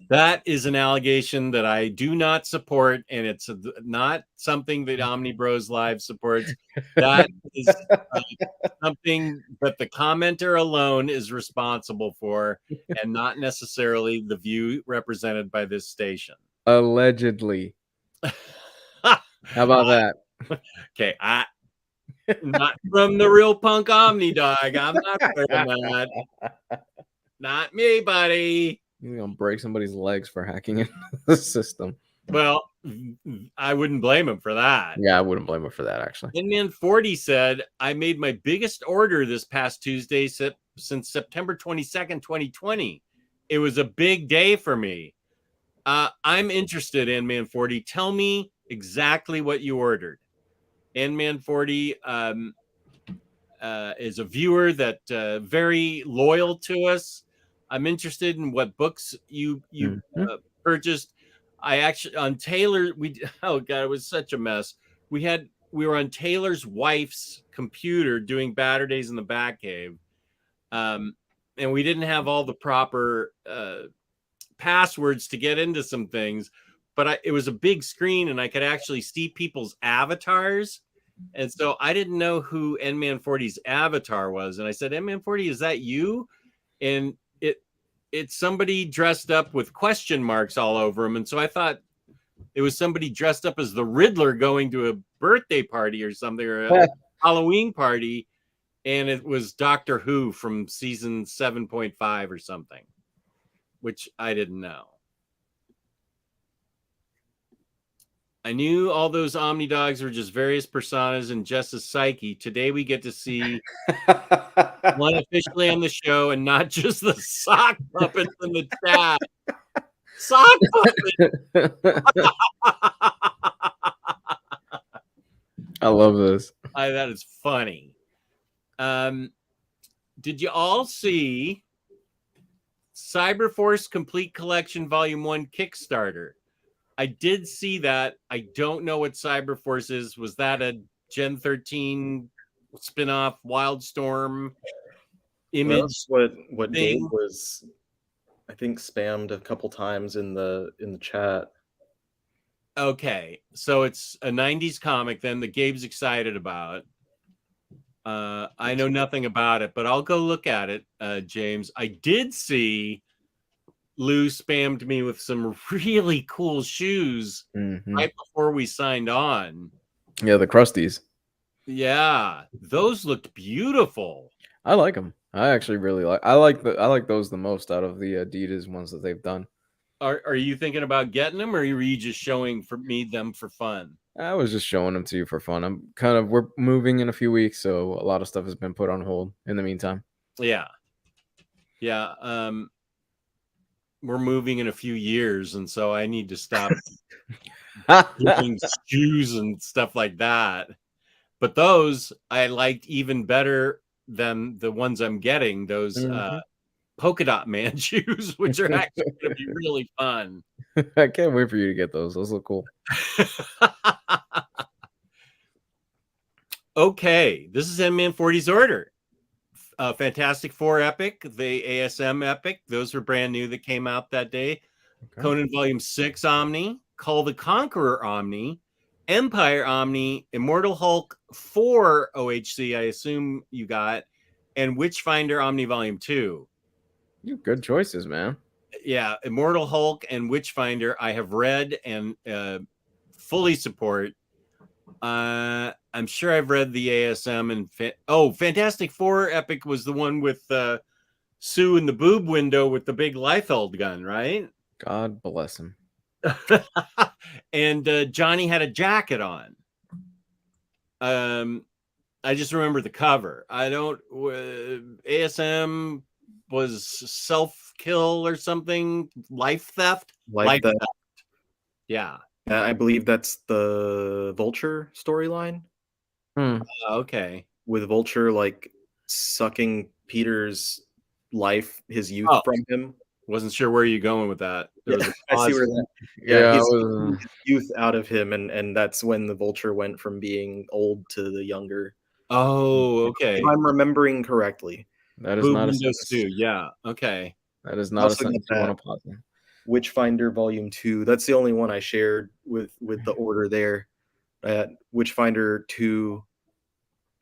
That is an allegation that I do not support, and it's not something that Omnibros Live supports. That is something that the commenter alone is responsible for, and not necessarily the view represented by this station. Allegedly. How about that? Okay, not from the real punk Omni Dog. I'm not from that. Not me, buddy. You're gonna break somebody's legs for hacking into the system. Well, I wouldn't blame him for that. Yeah, I wouldn't blame him for that, actually. Inman 40 said, I made my biggest order this past Tuesday since September 22nd, 2020. It was a big day for me. I'm interested, Inman 40. Tell me exactly what you ordered. Inman 40 is a viewer that very loyal to us. I'm interested in what books you purchased. I actually on Taylor oh god, it was such a mess. We were on Taylor's wife's computer doing Batter Days in the Batcave, and we didn't have all the proper passwords to get into some things. But it was a big screen, and I could actually see people's avatars, and so I didn't know who Nman 40's avatar was. And I said, Nman 40, is that you? And it's somebody dressed up with question marks all over him. And so I thought it was somebody dressed up as the Riddler going to birthday party or something, or a Halloween party, and it was Doctor Who from season 7.5 or something, which I didn't know. I knew all those Omni dogs were just various personas in Jess's psyche. Today we get to see one officially on the show and not just the sock puppets in the chat. Sock puppets! I love this. That is funny. Did you all see Cyberforce Complete Collection Volume 1 Kickstarter? I did see that. I don't know what Cyberforce is. Was that a Gen 13 spinoff Wildstorm image? That's what Gabe thing? was, I think, spammed a couple times in the chat. Okay, so it's a 90s comic then that Gabe's excited about. I know nothing about it, but I'll go look at it, James. I did see Lou spammed me with some really cool shoes right before we signed on. Yeah, the Krusties. Yeah, those looked beautiful. I like them. I actually really like. I like those the most out of the Adidas ones that they've done. Are you thinking about getting them, or are you just showing them for fun? I was just showing them to you for fun. We're moving in a few weeks, so a lot of stuff has been put on hold in the meantime. Yeah. We're moving in a few years, and so I need to stop doing shoes and stuff like that. But those I liked even better than the ones I'm getting. Those polka dot man shoes, which are actually going to be really fun. I can't wait for you to get those. Those look cool. Okay, this is M-Man 40's order. Fantastic Four Epic, the ASM Epic. Those were brand new that came out that day. Okay. Conan Volume 6 Omni, Call the Conqueror Omni, Empire Omni, Immortal Hulk 4 OHC, I assume you got, and Witchfinder Omni Volume 2. You good choices, man. Yeah, Immortal Hulk and Witchfinder I have read and fully support. I'm sure I've read the ASM and Fantastic Four Epic was the one with Sue in the boob window with the big Liefeld gun, right? God bless him. And Johnny had a jacket on. I just remember the cover. I don't. ASM was self-kill or something. Life theft. Life theft. Yeah. I believe that's the Vulture storyline. Okay. With Vulture like sucking Peter's life, his youth from him. Wasn't sure where you're going with that. There was I see where that. His youth out of him, and that's when the Vulture went from being old to the younger. Oh, okay. If I'm remembering correctly. That is not a sentence. Yeah. Okay. That is not a sentence you want to pause in. Witchfinder Volume 2. That's the only one I shared with the order there. Witchfinder 2.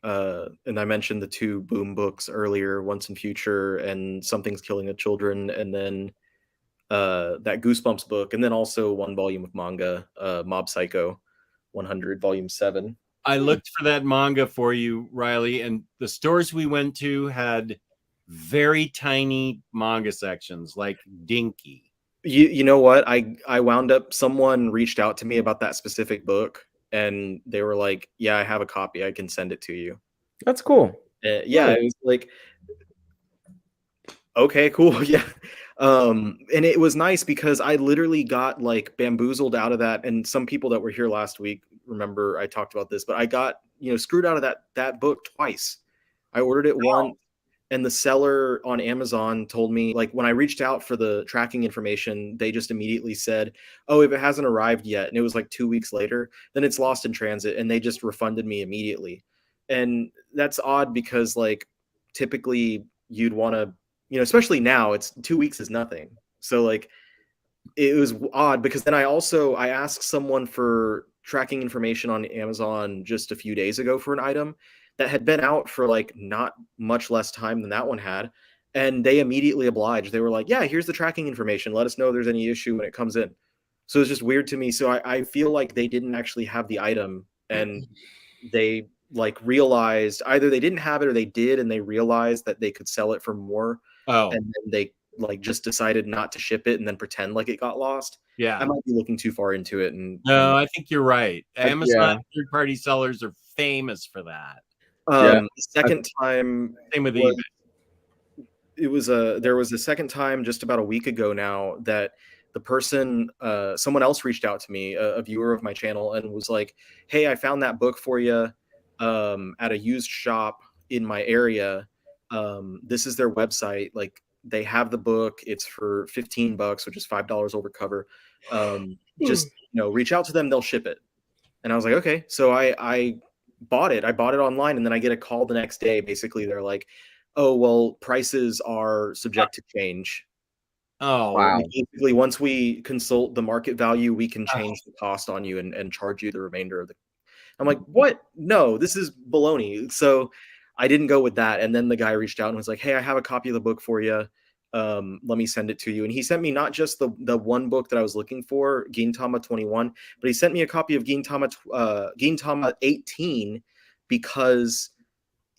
And I mentioned the 2 Boom books earlier, Once and Future and Something's Killing the Children, and then that Goosebumps book, and then also 1 volume of manga, Mob Psycho 100 Volume 7. I looked for that manga for you, Riley, and the stores we went to had very tiny manga sections, like dinky. You know what? I wound up, someone reached out to me about that specific book, and they were like, yeah, I have a copy. I can send it to you. That's cool. Yeah, it was like, okay, cool. Yeah. And it was nice because I literally got like bamboozled out of that. And some people that were here last week, remember I talked about this, but I got, screwed out of that book twice. I ordered it once, and the seller on Amazon told me, like, when I reached out for the tracking information, they just immediately said, oh, if it hasn't arrived yet, and it was like 2 weeks later, then it's lost in transit, and they just refunded me immediately. And that's odd because, like, typically you'd want to, especially now, it's 2 weeks is nothing. So, like, it was odd because then I asked someone for tracking information on Amazon just a few days ago for an item that had been out for like not much less time than that one had. And they immediately obliged. They were like, yeah, here's the tracking information. Let us know if there's any issue when it comes in. So it's just weird to me. So I feel like they didn't actually have the item and they like realized either they didn't have it or they did, and they realized that they could sell it for more, Oh, and then they like just decided not to ship it and then pretend like it got lost. yeah. I might be looking too far into it, and No, I think you're right. Amazon yeah. third-party sellers are famous for that. Yeah. the second time Same with was- eBay. there was a second time just about a week ago now that the person someone else reached out to me, a viewer of my channel, and was like, hey, I found that book for you at a used shop in my area. This is their website, like they have the book, it's for $15, which is $5 over cover. Just reach out to them, they'll ship it. And I was like, okay. So I bought it. I bought it online, and then I get a call the next day. Basically, they're like, oh, well, prices are subject to change. Oh, Wow. Basically, once we consult the market value, we can change the cost on you and charge you the remainder of the. I'm like, what? No, this is baloney. So I didn't go with that. And then the guy reached out and was like, hey, I have a copy of the book for you. Let me send it to you. And he sent me not just the one book that I was looking for, Gintama 21, but he sent me a copy of Gintama 18, because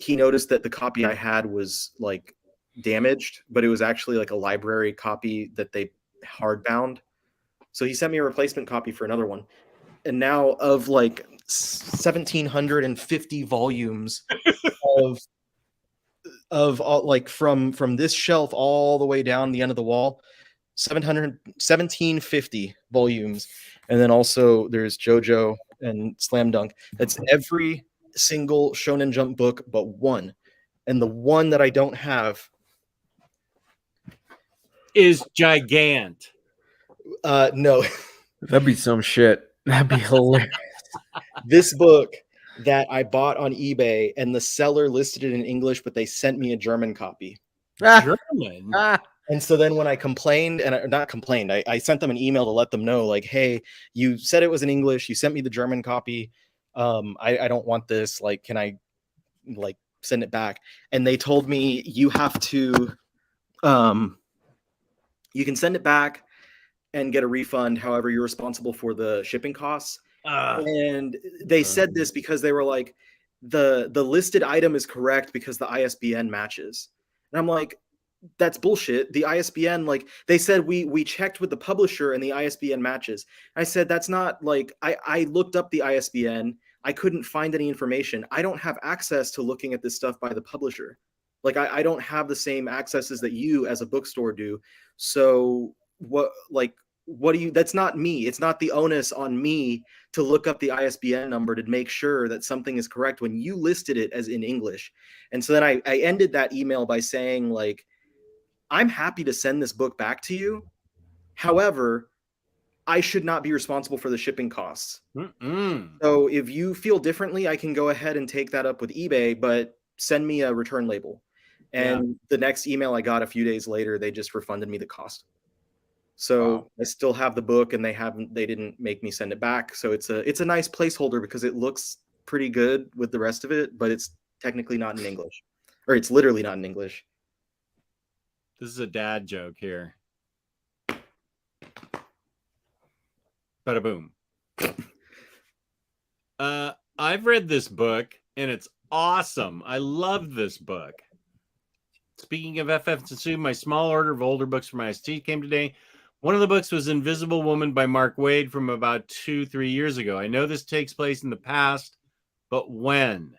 he noticed that the copy I had was like damaged, but it was actually like a library copy that they hardbound. So he sent me a replacement copy for another one. And now, of like 1,750 volumes of all, like from this shelf all the way down the end of the wall, 1,750 volumes. And then also there's JoJo and Slam Dunk. That's every single Shonen Jump book but one. And the one that I don't have, is gigant. no, That'd be some shit. That'd be hilarious. this book that I bought on eBay, and the seller listed it in English, but they sent me a German copy. German. And so then when I complained, and not complained, I sent them an email to let them know, like, hey, you said it was in English, you sent me the German copy. I don't want this. Like, can I like send it back? And they told me you have to you can send it back and get a refund. However, you're responsible for the shipping costs. And they said this because they were like, the listed item is correct because the ISBN matches. And I'm like, that's bullshit. The ISBN, like they said, we checked with the publisher and the ISBN matches. I said, that's not like, I looked up the ISBN. I couldn't find any information. I don't have access to looking at this stuff by the publisher. Like I don't have the same accesses that you as a bookstore do. So what do you, that's not me. It's not the onus on me to look up the ISBN number to make sure that something is correct when you listed it as in English. And so then I ended that email by saying, like, I'm happy to send this book back to you. However, I should not be responsible for the shipping costs. So if you feel differently, I can go ahead and take that up with eBay, but send me a return label. And the next email I got a few days later, they just refunded me the cost. So I still have the book, and they didn't make me send it back. So it's a nice placeholder because it looks pretty good with the rest of it, but it's technically not in English, or it's literally not in English. This is a dad joke here. Bada boom. I've read this book, and it's awesome. I love this book. Speaking of FF Tsutsui, my small order of older books for my ST came today. One of the books was Invisible Woman by Mark Waid from about 2-3 years ago. I know this takes place in the past, but when?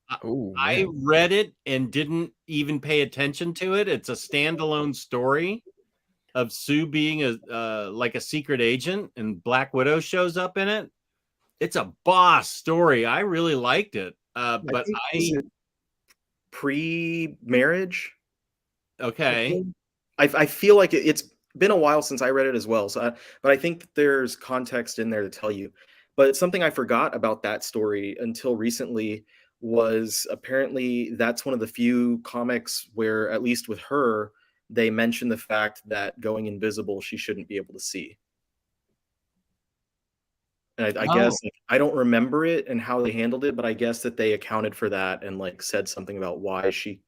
I read it and didn't even pay attention to it. It's a standalone story of Sue being like a secret agent, and Black Widow shows up in it. It's a boss story. I really liked it. But pre-marriage. Okay. I feel like it's been a while since I read it as well. So, but I think there's context in there to tell you. But something I forgot about that story until recently was apparently that's one of the few comics where, at least with her, they mention the fact that going invisible, she shouldn't be able to see. And I guess I don't remember it and how they handled it, but I guess that they accounted for that and like said something about why she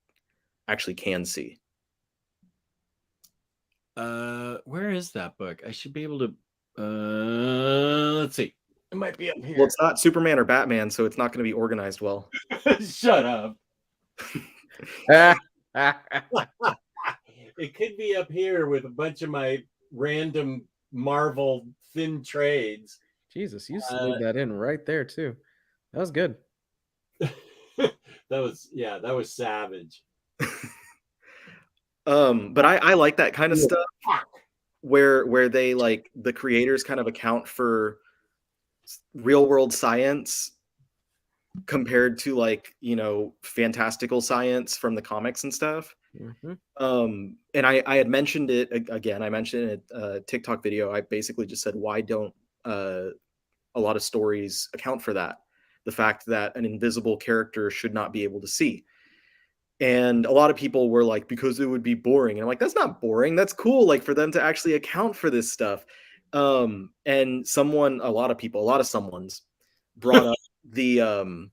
actually can see. Where is that book? I should be able to let's see. It might be up here. Well, it's not Superman or Batman, so it's not going to be organized well. Shut up. It could be up here with a bunch of my random Marvel thin trades. Jesus, you slid that in right there too. That was good. that was savage. But I like that kind of stuff where they like the creators kind of account for real world science compared to like, you know, fantastical science from the comics and stuff. Mm-hmm. And I had mentioned it again. I mentioned it in a TikTok video. I basically just said, why don't a lot of stories account for that? The fact that an invisible character should not be able to see. And a lot of people were like, because it would be boring. And I'm like, that's not boring. That's cool. Like for them to actually account for this stuff. And a lot of someones brought up the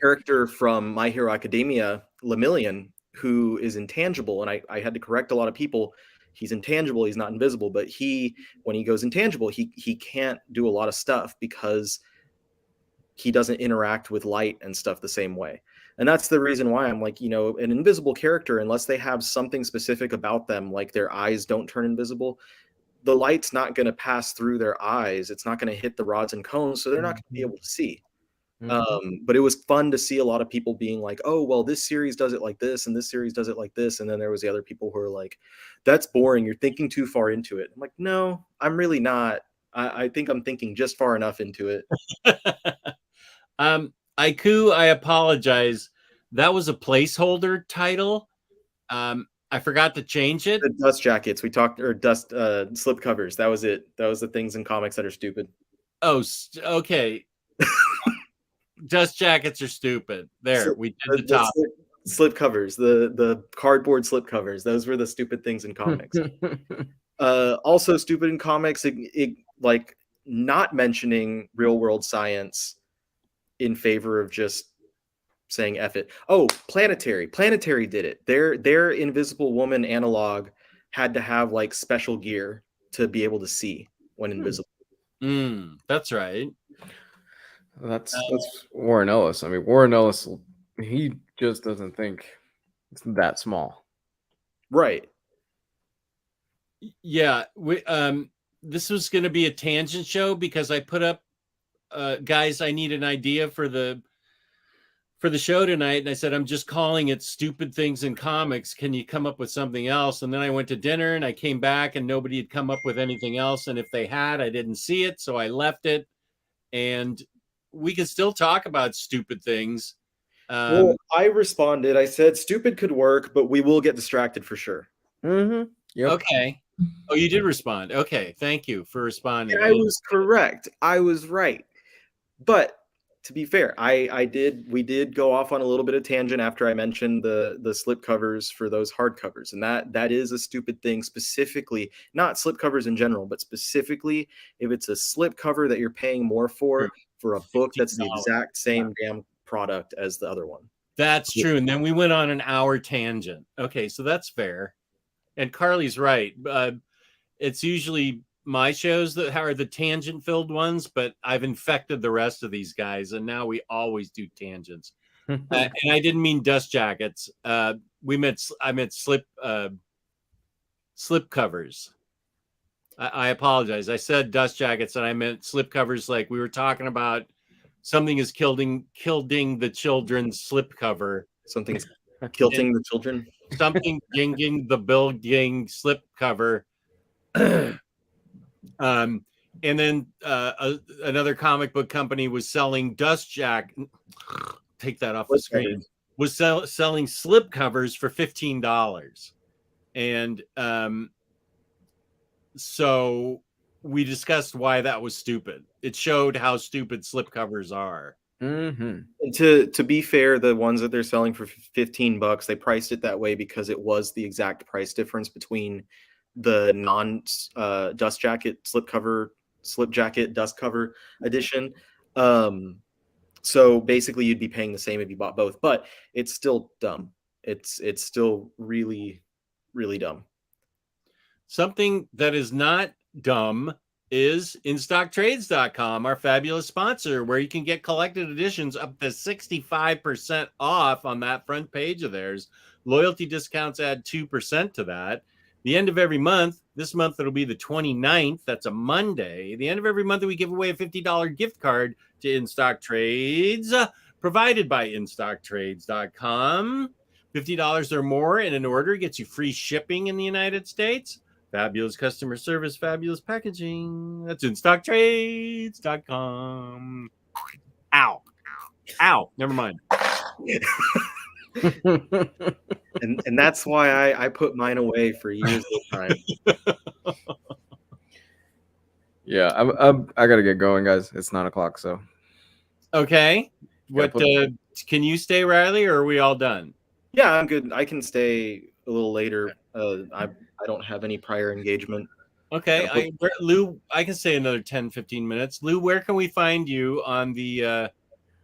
character from My Hero Academia, Lemillion, who is intangible. And I had to correct a lot of people. He's intangible. He's not invisible. But when he goes intangible, he can't do a lot of stuff because he doesn't interact with light and stuff the same way. And that's the reason why I'm like, you know, an invisible character, unless they have something specific about them, like their eyes don't turn invisible, the light's not going to pass through their eyes. It's not going to hit the rods and cones, so they're not going to be able to see. But it was fun to see a lot of people being like, oh, well, this series does it like this, and this series does it like this. And then there was the other people who were like, that's boring. You're thinking too far into it. I'm like, no, I'm really not. I think I'm thinking just far enough into it. Aiku, I apologize. That was a placeholder title. I forgot to change it. The dust jackets we talked, or dust slip covers. That was it. That was the things in comics that are stupid. Oh, okay. Dust jackets are stupid. There, we did the top. Slip covers, the cardboard slip covers. Those were the stupid things in comics. Also stupid in comics, it like not mentioning real world science in favor of just saying F it. Oh, Planetary did it. Their Invisible Woman analog had to have like special gear to be able to see when invisible. That's right. That's Warren Ellis. I mean, Warren Ellis, he just doesn't think it's that small. Right. Yeah. This was going to be a tangent show because I put up, guys, I need an idea for the show tonight. And I said, I'm just calling it Stupid Things in Comics. Can you come up with something else? And then I went to dinner and I came back and nobody had come up with anything else. And if they had, I didn't see it. So I left it. And we can still talk about stupid things. Well, I responded. I said, stupid could work, but we will get distracted for sure. Mm-hmm. Yep. Okay. Oh, you did respond. Okay. Thank you for responding. And I was correct. I was right. But to be fair, we did go off on a little bit of tangent after I mentioned the slip covers for those hardcovers. And that is a stupid thing, specifically, not slip covers in general, but specifically if it's a slip cover that you're paying more for a book that's the exact same damn product as the other one. That's true. And then we went on an hour tangent. Okay, so that's fair. And Carly's right. It's usually my shows that are the tangent filled ones, but I've infected the rest of these guys, and now we always do tangents. And I didn't mean dust jackets. I meant slip covers. I apologize. I said dust jackets, and I meant slip covers. Like we were talking about, something is kilting the children's slip cover. Something's kilting the children. Something ginging the building slip cover. And then another comic book company was selling take that off the screen. Was selling slip covers for $15, and so we discussed why that was stupid. It showed how stupid slip covers are. Mm-hmm. And to be fair, the ones that they're selling for $15, they priced it that way because it was the exact price difference between the non dust jacket slip jacket dust cover edition. So basically you'd be paying the same if you bought both, but it's still dumb. It's still really, really dumb. Something that is not dumb is InStockTrades.com, our fabulous sponsor, where you can get collected editions up to 65% off on that front page of theirs. Loyalty discounts add 2% to that. The end of every month, this month it'll be the 29th, that's a Monday. The end of every month, we give away a $50 gift card to InStock Trades, provided by InStockTrades.com. $50 or more in an order gets you free shipping in the United States. Fabulous customer service, fabulous packaging. That's InStockTrades.com. Ow. Ow. Never mind. And that's why I put mine away for years at a time. Yeah, I gotta get going, guys. It's 9:00, so Okay. What put- can you stay, Riley, or are we all done? Yeah, I'm good. I can stay a little later. I don't have any prior engagement. Okay. Lou, I can stay another 10, 15 minutes. Lou, where can we find you on the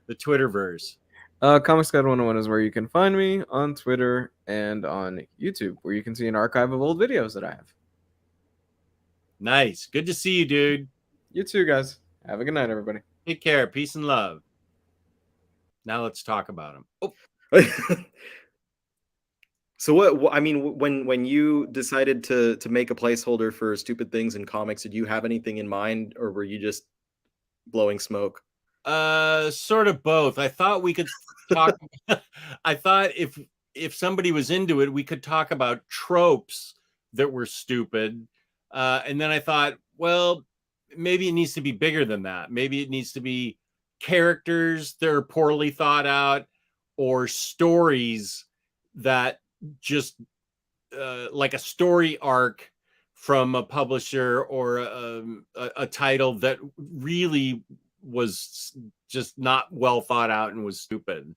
Twitterverse? Comics Guide 101 is where you can find me on Twitter and on YouTube, where you can see an archive of old videos that I have. Nice. Good to see you, dude. You too, guys. Have a good night, everybody. Take care. Peace and love. Now let's talk about them. Oh. So what I mean, when you decided to make a placeholder for stupid things in comics, did you have anything in mind, or were you just blowing smoke? Sort of both. I thought we could talk. I thought if somebody was into it, we could talk about tropes that were stupid. And then I thought, well, maybe it needs to be bigger than that. Maybe it needs to be characters that are poorly thought out, or stories that just like a story arc from a publisher, or a title that really was just not well thought out and was stupid.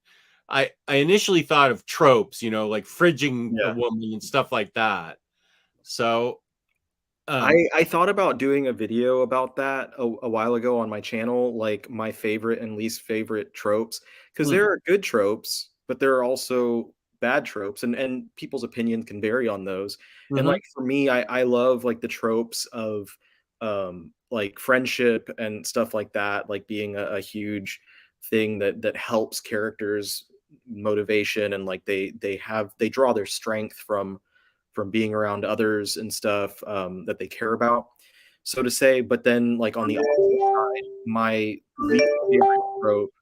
I initially thought of tropes, like fridging a woman and stuff like that. So I thought about doing a video about that a while ago on my channel, like my favorite and least favorite tropes, because there are good tropes, but there are also bad tropes, and people's opinion can vary on those. And like for me, I love like the tropes of like friendship and stuff like that, like being a huge thing that helps characters motivation, and like they draw their strength from being around others and stuff that they care about, so to say. But then like on the opposite side, my least favorite trope,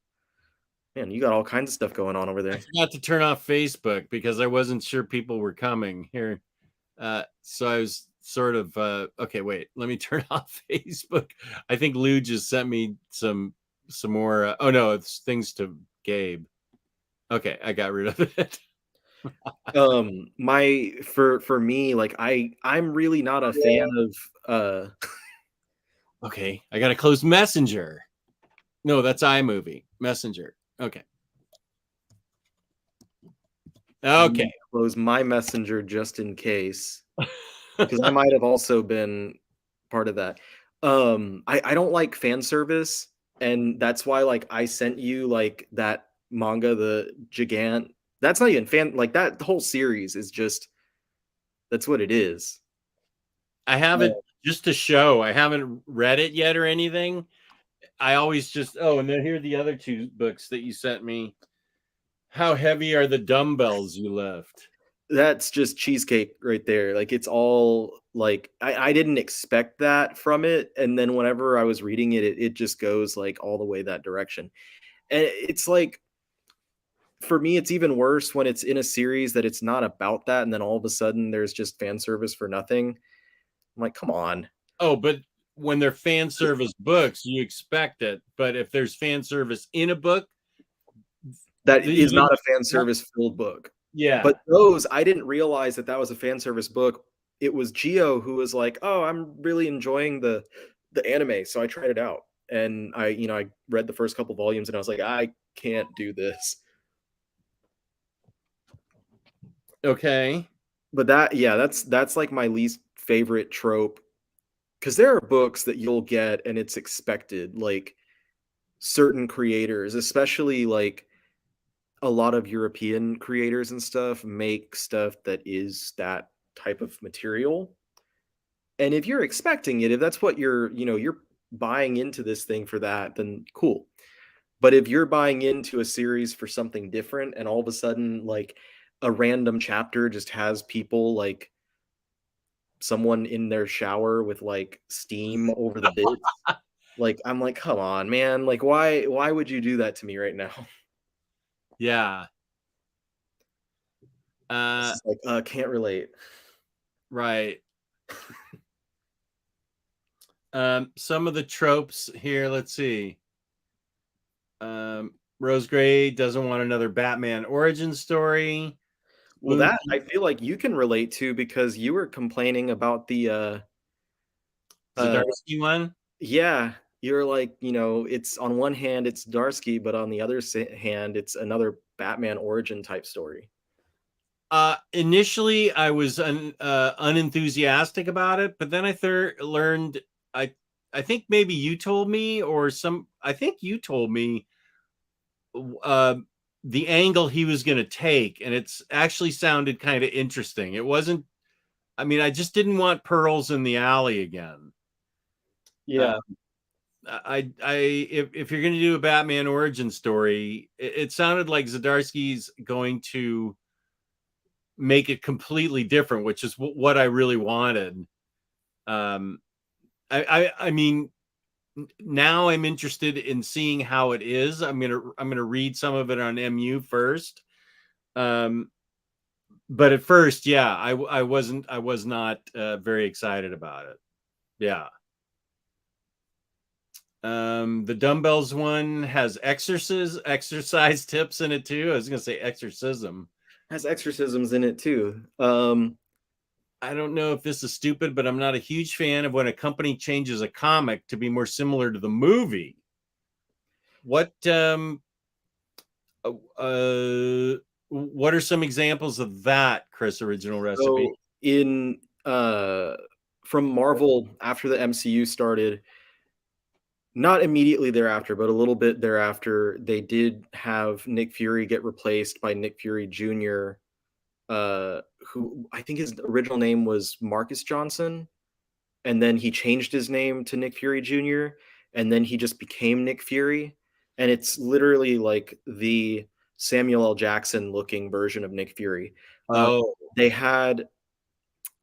man, you got all kinds of stuff going on over there. I forgot to turn off Facebook because I wasn't sure people were coming here. So I was sort of, okay, wait, let me turn off Facebook. I think Lou just sent me some more. Oh no, it's things to Gabe. Okay, I got rid of it. For me, like I'm really not a fan of Okay, I gotta close Messenger. No, that's iMovie. Messenger. Okay. Okay. Close my Messenger just in case, because I might have also been part of that. I don't like fan service, and that's why like I sent you like that manga, the Gigant. That's not even fan, like that whole series is just, that's what it is. I haven't, just to show, I haven't read it yet or anything. I always just, and then here are the other two books that you sent me. How heavy are the dumbbells you left? That's just cheesecake right there. Like it's all like, I didn't expect that from it. And then whenever I was reading it, it just goes like all the way that direction. And it's like, for me, it's even worse when it's in a series that it's not about that, and then all of a sudden there's just fan service for nothing. I'm like, come on. Oh, but when they're fan service books, you expect it. But if there's fan service in a book, that is not a fan service filled book. Yeah. But those, I didn't realize that was a fan service book. It was Gio who was like, "Oh, I'm really enjoying the anime," so I tried it out, and I read the first couple volumes, and I was like, I can't do this. Okay. But that's like my least favorite trope, because there are books that you'll get and it's expected, like certain creators, especially like a lot of European creators and stuff, make stuff that is that type of material. And if you're expecting it, if that's what you're buying into this thing for that, then cool. But if you're buying into a series for something different and all of a sudden like a random chapter just has people like someone in their shower with like steam over the bits, like I'm like, come on, man. Like why would you do that to me right now? Yeah. It's just like can't relate. Right. Some of the tropes here, let's see. Rose Gray doesn't want another Batman origin story. Well, that I feel like you can relate to because you were complaining about the Zdarsky one. yeah, you're like, it's on one hand it's Darsky, but on the other hand it's another Batman origin type story. Initially I was unenthusiastic about it, but then I learned I think maybe you told me, or I think you told me the angle he was going to take, and it's actually sounded kind of interesting. It wasn't, I mean, I just didn't want pearls in the alley again. Yeah. If you're going to do a Batman origin story, it sounded like Zdarsky's going to make it completely different, which is what I really wanted. I mean, now I'm interested in seeing how it is. I'm gonna read some of it on MU first. But at first, yeah, I was not very excited about it. Yeah. The dumbbells one has exercise tips in it too. I was gonna say exorcism. Has exorcisms in it too. I don't know if this is stupid, but I'm not a huge fan of when a company changes a comic to be more similar to the movie. What what are some examples of that, Chris? Original recipe. So from Marvel, after the MCU started, not immediately thereafter, but a little bit thereafter, they did have Nick Fury get replaced by Nick Fury Jr., who I think his original name was Marcus Johnson, and then he changed his name to Nick Fury Jr., and then he just became Nick Fury. And it's literally like the Samuel L. Jackson looking version of Nick Fury. They had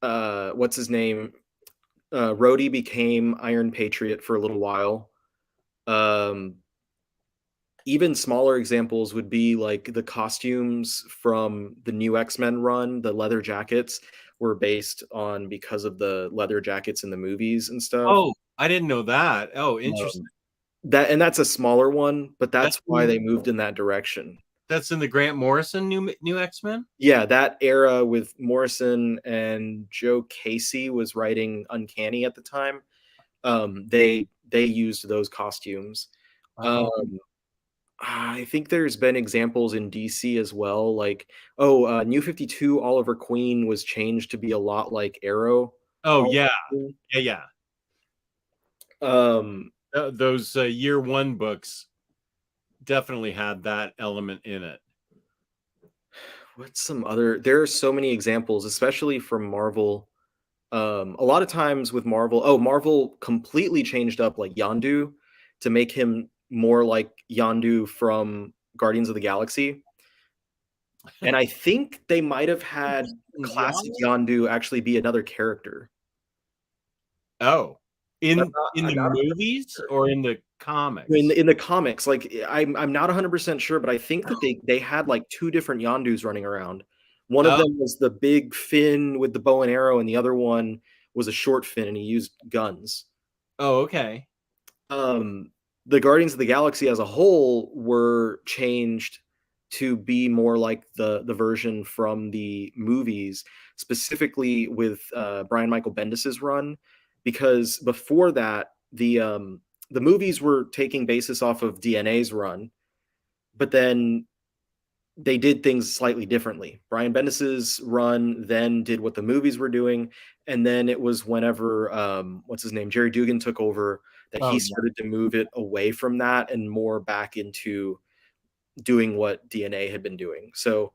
what's his name? Rhodey became Iron Patriot for a little while. Even smaller examples would be like the costumes from the new X-Men run. The leather jackets were based on because of the leather jackets in the movies and stuff. Oh, I didn't know that. Oh, interesting. That's a smaller one, but that's why they moved in that direction. That's in the Grant Morrison new X-Men? Yeah, that era with Morrison and Joe Casey was writing Uncanny at the time. They used those costumes. I think there's been examples in DC as well, like New 52 Oliver Queen was changed to be a lot like Arrow. Oh yeah. Yeah. Um those year one books definitely had that element in it. What's some other? There are so many examples, especially from Marvel. A lot of times with Marvel, Marvel completely changed up like Yondu to make him more like Yondu from Guardians of the Galaxy. And I think they might have had classic Yondu actually be another character. Oh, in the movies or in the comics? In the comics, like I'm not 100% sure, but I think that they had like two different Yondus running around. One of them was the big fin with the bow and arrow, and the other one was a short fin, and he used guns. Oh, okay. The Guardians of the Galaxy as a whole were changed to be more like the version from the movies, specifically with Brian Michael Bendis's run, because before that the movies were taking basis off of DNA's run, but then they did things slightly differently. Brian Bendis's run then did what the movies were doing, and then it was whenever what's his name, Jerry Dugan took over, that he started to move it away from that and more back into doing what DNA had been doing. So,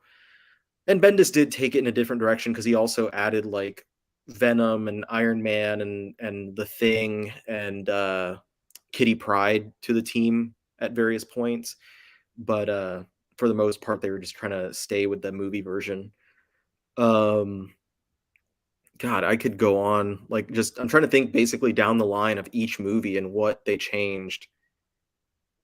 and Bendis did take it in a different direction because he also added like Venom and Iron Man and the Thing and Kitty Pryde to the team at various points, but for the most part they were just trying to stay with the movie version. God, I could go on. Like, just I'm trying to think basically down the line of each movie and what they changed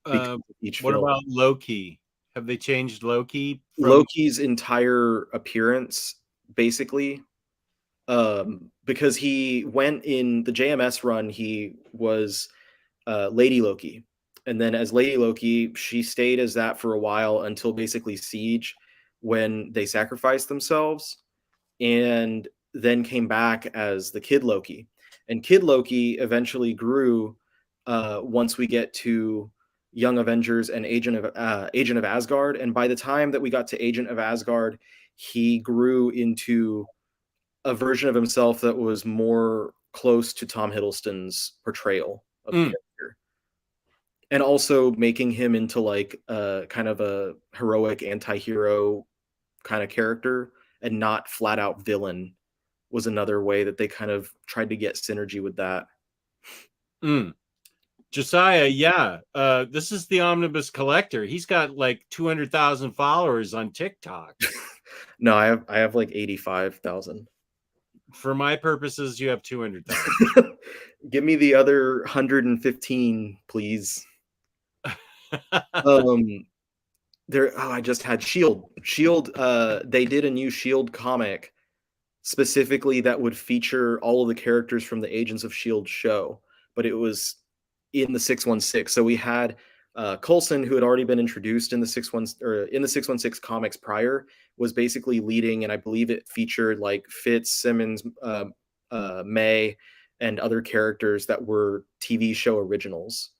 because of each What film. about Loki? Have they changed Loki from Loki's entire appearance, basically, because he went in the JMS run, he was Lady Loki. And then as Lady Loki, she stayed as that for a while until basically Siege, when they sacrificed themselves, and then came back as the Kid Loki. And Kid Loki eventually grew once we get to Young Avengers and Agent of Asgard. And by the time that we got to Agent of Asgard, he grew into a version of himself that was more close to Tom Hiddleston's portrayal of the character. And also making him into like kind of a heroic anti-hero kind of character and not flat out villain was another way that they kind of tried to get synergy with that. Josiah? Yeah, this is the Omnibus Collector. He's got like 200,000 followers on TikTok. No, I have like 85,000. For my purposes, you have 200,000. Give me the other 115, please. I just had Shield. They did a new Shield comic specifically that would feature all of the characters from the Agents of Shield show, but it was in the 616. So we had Coulson, who had already been introduced in the 616 comics prior, was basically leading, and I believe it featured like Fitz, Simmons, May, and other characters that were TV show originals,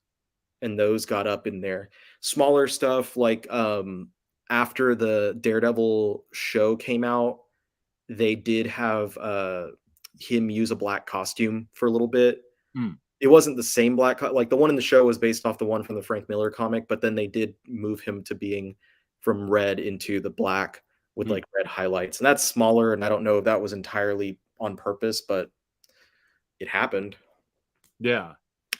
and those got up in there. Smaller stuff like after the Daredevil show came out, they did have him use a black costume for a little bit. It wasn't the same black like the one in the show was based off the one from the Frank Miller comic, but then they did move him to being from red into the black with like red highlights, and that's smaller, and I don't know if that was entirely on purpose, but it happened. Yeah.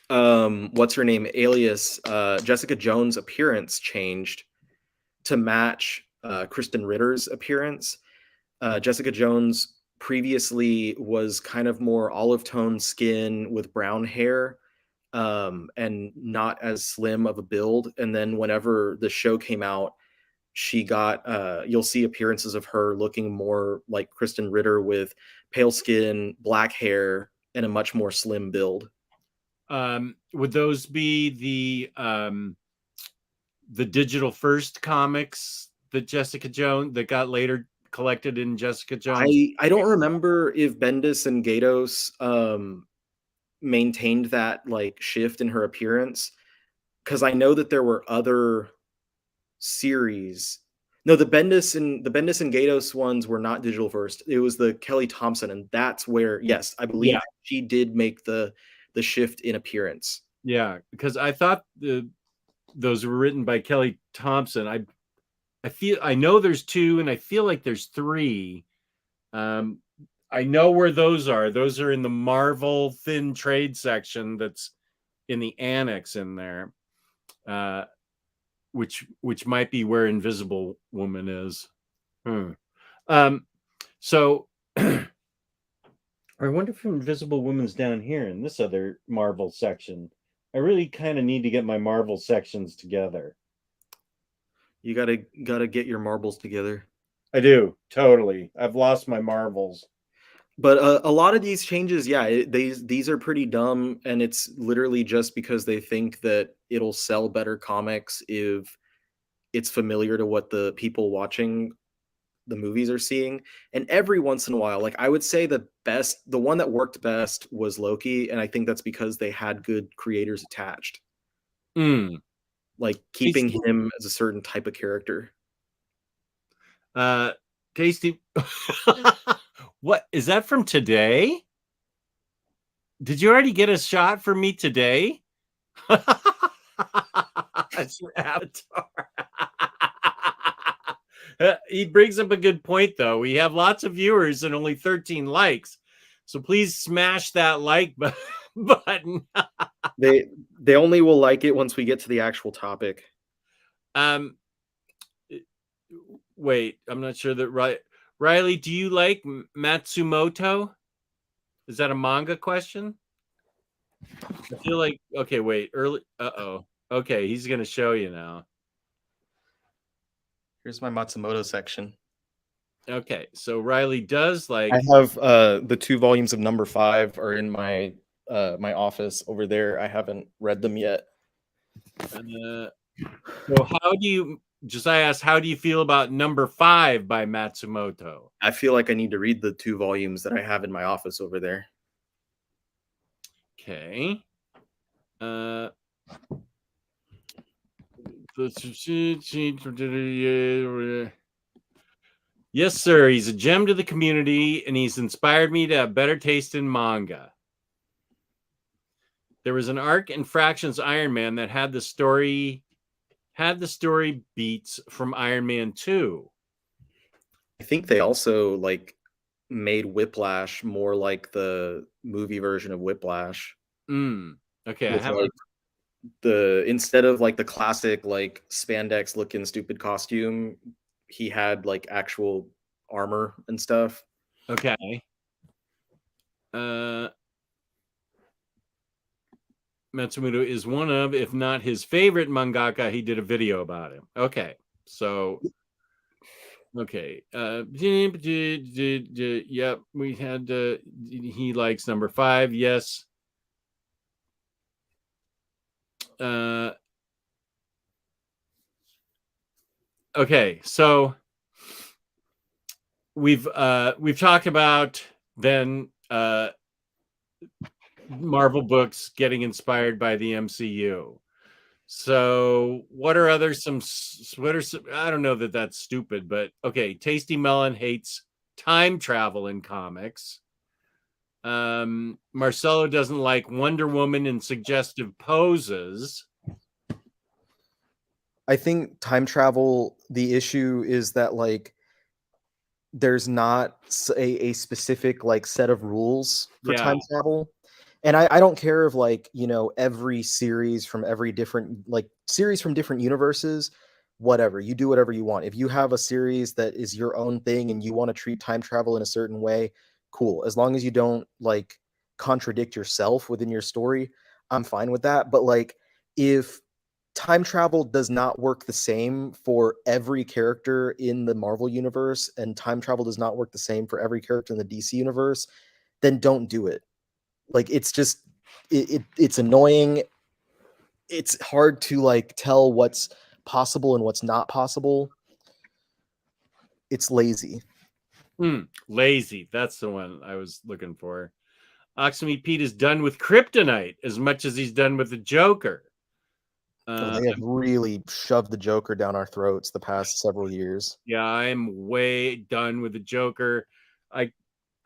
What's her name? Alias Jessica Jones' appearance changed to match Kristen Ritter's appearance. Jessica Jones previously was kind of more olive tone skin with brown hair, and not as slim of a build. And then whenever the show came out, she got you'll see appearances of her looking more like Kristen Ritter with pale skin, black hair, and a much more slim build. Would those be the digital first comics that Jessica Jones that got later collected in Jessica Jones? I don't remember if Bendis and Gatos maintained that like shift in her appearance, because I know that there were other series. No, the Bendis and Gatos ones were not digital first. It was the Kelly Thompson, and that's where, yes, I believe she did make the shift in appearance. Yeah, because I thought those were written by Kelly Thompson. I know there's two, and I feel like there's three. I know where those are. Those are in the Marvel thin trade section that's in the annex in there, which might be where Invisible Woman is. So I wonder if Invisible Woman's down here in this other Marvel section. I really kind of need to get my Marvel sections together. You gotta get your marbles together. I do, totally. I've lost my marbles. But a lot of these changes, these are pretty dumb, and it's literally just because they think that it'll sell better comics if it's familiar to what the people watching the movies are seeing. And every once in a while, like I would say the one that worked best was Loki, and I think that's because they had good creators attached. Like keeping him as a certain type of character. Tasty. What is that from today? Did you already get a shot for me today? That's your avatar. He brings up a good point, though. We have lots of viewers and only 13 likes. So please smash that like button. They only will like it once we get to the actual topic. Wait, I'm not sure that Riley, do you like Matsumoto? Is that a manga question? I feel like okay, wait, early okay, he's gonna show you now. Here's my Matsumoto section. Okay, so Riley does like I have the 2 volumes of number 5 are in my my office over there. I haven't read them yet. so how do you just I asked how do you feel about number 5 by Matsumoto? I feel like I need to read the 2 volumes that I have in my office over there. Okay. Yes, sir. He's a gem to the community, and he's inspired me to have better taste in manga. There was an arc in Fractions Iron Man that had the story beats from Iron Man 2. I think they also like made Whiplash more like the movie version of Whiplash. Okay, With, like, instead of like the classic like spandex looking stupid costume, he had like actual armor and stuff. Okay. Matsumoto is one of, if not his favorite mangaka. He did a video about him. Okay. So okay. Yep, we had he likes number 5. Yes. Okay, so we've talked about then Marvel books getting inspired by the MCU. So what are some I don't know that that's stupid, but okay, Tasty Melon hates time travel in comics. Marcelo doesn't like Wonder Woman in suggestive poses. I think time travel, the issue is that like there's not a specific like set of rules for time travel. And I don't care if like, you know, every series from every different like series from different universes, whatever, you do whatever you want. If you have a series that is your own thing and you want to treat time travel in a certain way, cool. As long as you don't like contradict yourself within your story, I'm fine with that. But like if time travel does not work the same for every character in the Marvel universe and time travel does not work the same for every character in the DC universe, then don't do it. Like it's just it's annoying. It's hard to like tell what's possible and what's not possible. It's lazy. Lazy. That's the one I was looking for. Oxmeat Pete is done with Kryptonite as much as he's done with the Joker. They have really shoved the Joker down our throats the past several years. Yeah, I'm way done with the Joker. I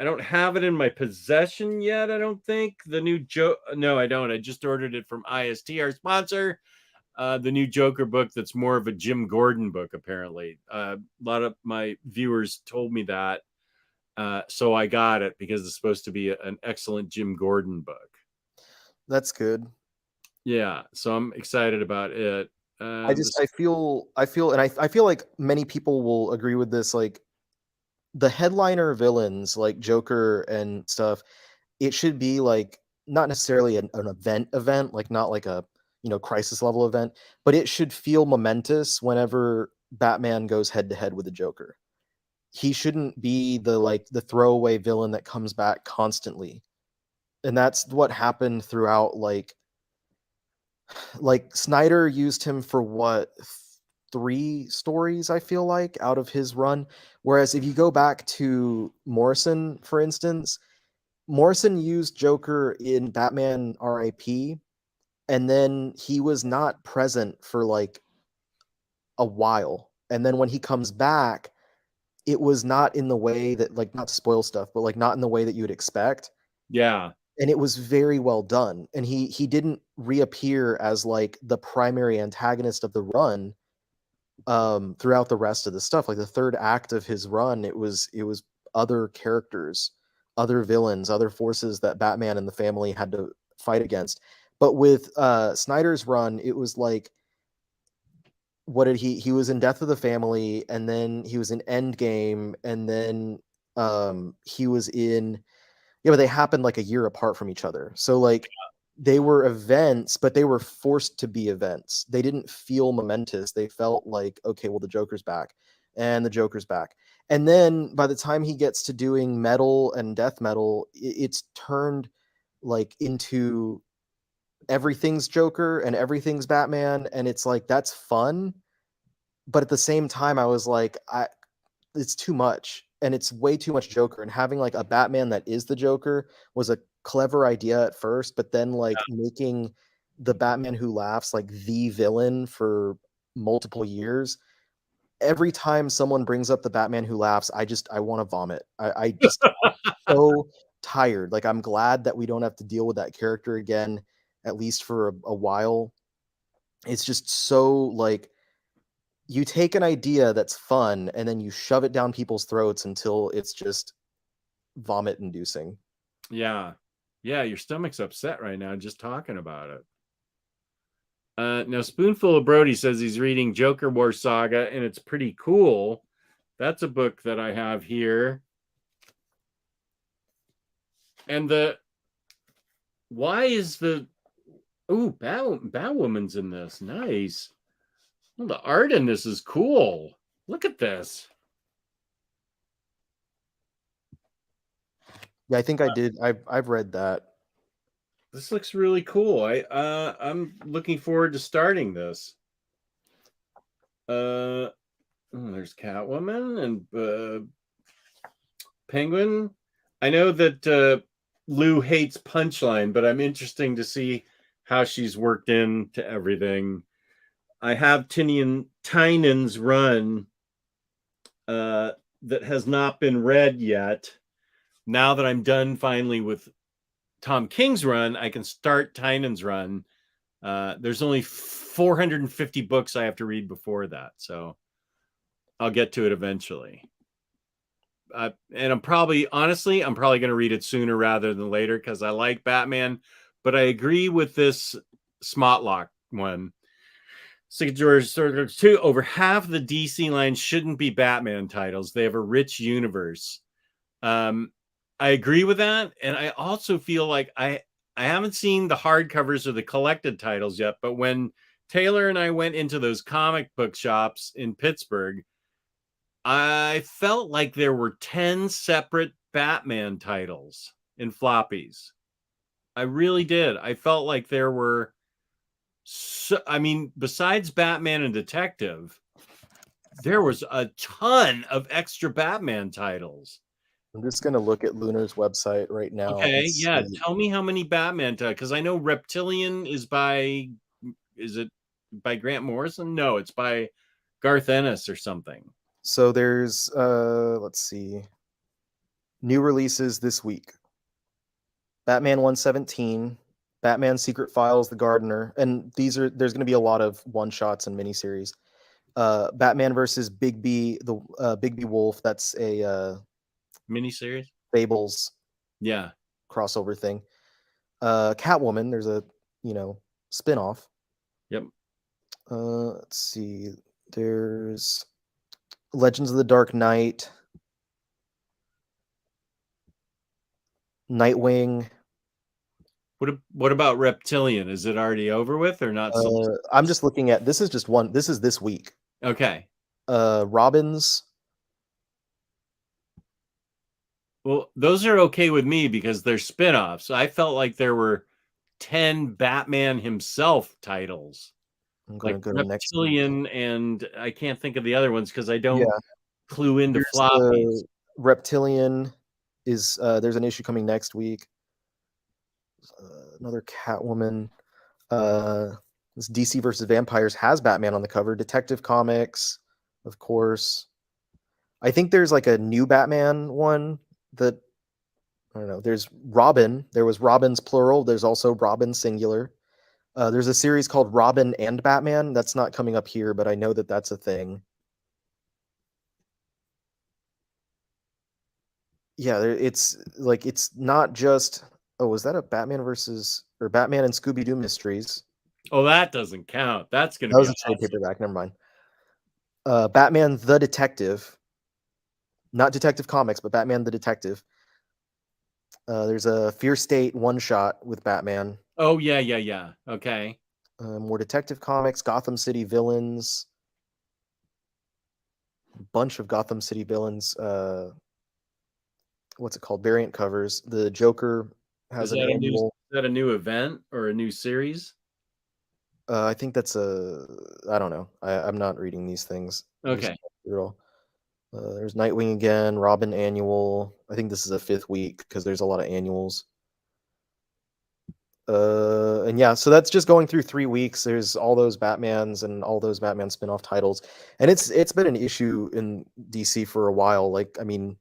don't have it in my possession yet, I don't think. The new No, I don't. I just ordered it from IST, our sponsor. The new Joker book that's more of a Jim Gordon book, apparently. A lot of my viewers told me that. So I got it because it's supposed to be an excellent Jim Gordon book. That's good. Yeah, so I'm excited about it. I feel like many people will agree with this. Like the headliner villains like Joker and stuff, it should be like not necessarily an event, like not like a, you know, crisis level event, but it should feel momentous whenever Batman goes head to head with the Joker. He shouldn't be the throwaway villain that comes back constantly. And that's what happened throughout like Snyder used him for what 3 stories, I feel like, out of his run. Whereas if you go back to Morrison, for instance, Morrison used Joker in Batman RIP, and then he was not present for like a while. And then when he comes back, it was not in the way that, like, not to spoil stuff, but like not in the way that you would expect. Yeah. And it was very well done. And he didn't reappear as like the primary antagonist of the run throughout the rest of the stuff. Like the third act of his run, it was other characters other villains, other forces that Batman and the family had to fight against. But with Snyder's run, it was like, what did he was in Death of the Family, and then he was in Endgame, and then he was in, yeah, but they happened like a year apart from each other. So like they were events, but they were forced to be events. They didn't feel momentous. They felt like, okay, well, the Joker's back and the Joker's back. And then by the time he gets to doing metal and death metal, it's turned like into everything's Joker and everything's Batman. And it's like, that's fun. But at the same time, I was like, it's too much, and it's way too much Joker. And having like a Batman that is the Joker was a clever idea at first, but then like making the Batman Who Laughs like the villain for multiple years. Every time someone brings up the Batman Who Laughs, I want to vomit. I just so tired. Like, I'm glad that we don't have to deal with that character again, at least for a while. It's just so like, you take an idea that's fun and then you shove it down people's throats until it's just vomit inducing. Yeah. Yeah, your stomach's upset right now just talking about it. Now, Spoonful of Brody says he's reading Joker War Saga, and it's pretty cool. That's a book that I have here. And why is Batwoman's in this? Nice. Well, the art in this is cool. Look at this. Yeah, I think I did. I've read that. This looks really cool. I'm looking forward to starting this. There's Catwoman and Penguin. I know that Lou hates Punchline, but I'm interesting to see how she's worked into everything. I have Tynan's run that has not been read yet. Now that I'm done finally with Tom King's run, I can start Tynan's run. There's only 450 books I have to read before that, so I'll get to it eventually. And I'm probably going to read it sooner rather than later because I like Batman, but I agree with this Smotlock one. George too. Over half the DC line shouldn't be Batman titles. They have a rich universe. I agree with that, and I also feel like I haven't seen the hardcovers or the collected titles yet. But when Taylor and I went into those comic book shops in Pittsburgh, I felt like there were 10 separate Batman titles in floppies. I really did. I felt like there were. Besides Batman and Detective, there was a ton of extra Batman titles. I'm just going to look at Lunar's website right now. Okay, yeah. Tell me how many Batman titles, because I know Reptilian is it by Grant Morrison? No, it's by Garth Ennis or something. So there's, let's see, new releases this week. Batman 117, Batman Secret Files, The Gardener, and there's going to be a lot of one-shots and miniseries. Batman versus Bigby, the Bigby Wolf, that's a miniseries? Fables crossover thing. Catwoman, there's a, spin-off. Yep. Let's see, there's Legends of the Dark Knight, Nightwing. What about Reptilian? Is it already over with or not? I'm just looking at, this is just one. This is this week. Okay. Robins. Well, those are okay with me because they're spin-offs. I felt like there were 10 Batman himself titles. I'm going like to go to Reptilian, and I can't think of the other ones because I don't clue into floppies. Reptilian is there's an issue coming next week. Another Catwoman. This DC versus Vampires has Batman on the cover. Detective Comics, of course. I think there's like a new Batman one that, I don't know. There's Robin. There was Robins plural. There's also Robin singular. There's a series called Robin and Batman. That's not coming up here, but I know that that's a thing. yeah, it's like it's not just. Oh, was that a Batman versus or Batman and Scooby Doo Mysteries? Oh, that doesn't count. That's going to That be was a trade awesome. paperback. Never mind. Batman the Detective, not Detective Comics, but Batman the Detective. There's a Fear State one shot with Batman. Oh, yeah. Okay. More Detective Comics, Gotham City Villains, bunch of Gotham City Villains. What's it called? Variant covers. The Joker has Is an that annual. is that a new event or a new series? I think that's a. I don't know. I'm not reading these things. I'm just Okay. going through it all. There's Nightwing again, Robin annual. I think this is a 5th week because there's a lot of annuals. And yeah, so that's just going through 3 weeks. There's all those Batmans and all those Batman spin-off titles, and it's been an issue in DC for a while. Like, I mean,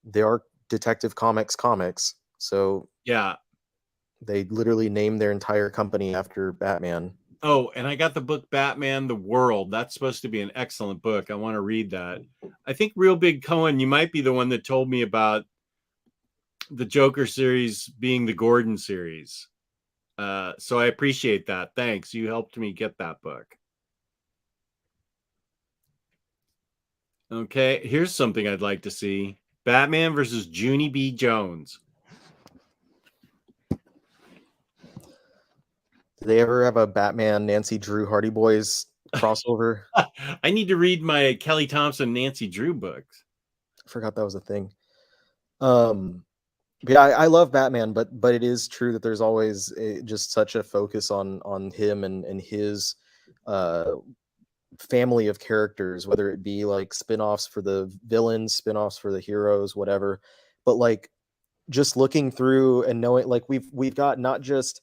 they are Detective Comics, so Yeah. they literally named their entire company after Batman. Oh, and I got the book Batman the World. That's supposed to be an excellent book. I want to read that. I think Real Big Cohen, you might be the one that told me about the Joker series being the Gordon series. So I appreciate that. Thanks. You helped me get that book. Okay, here's something I'd like to see. Batman versus Junie B. Jones. Did they ever have a Batman Nancy Drew Hardy Boys crossover? I need to read my Kelly Thompson Nancy Drew books. I forgot that was a thing. Yeah, I love Batman, but it is true that there's always just such a focus on him and his uh, family of characters, whether it be like spin-offs for the villains, spin-offs for the heroes, whatever. But like just looking through and knowing, like we've got not just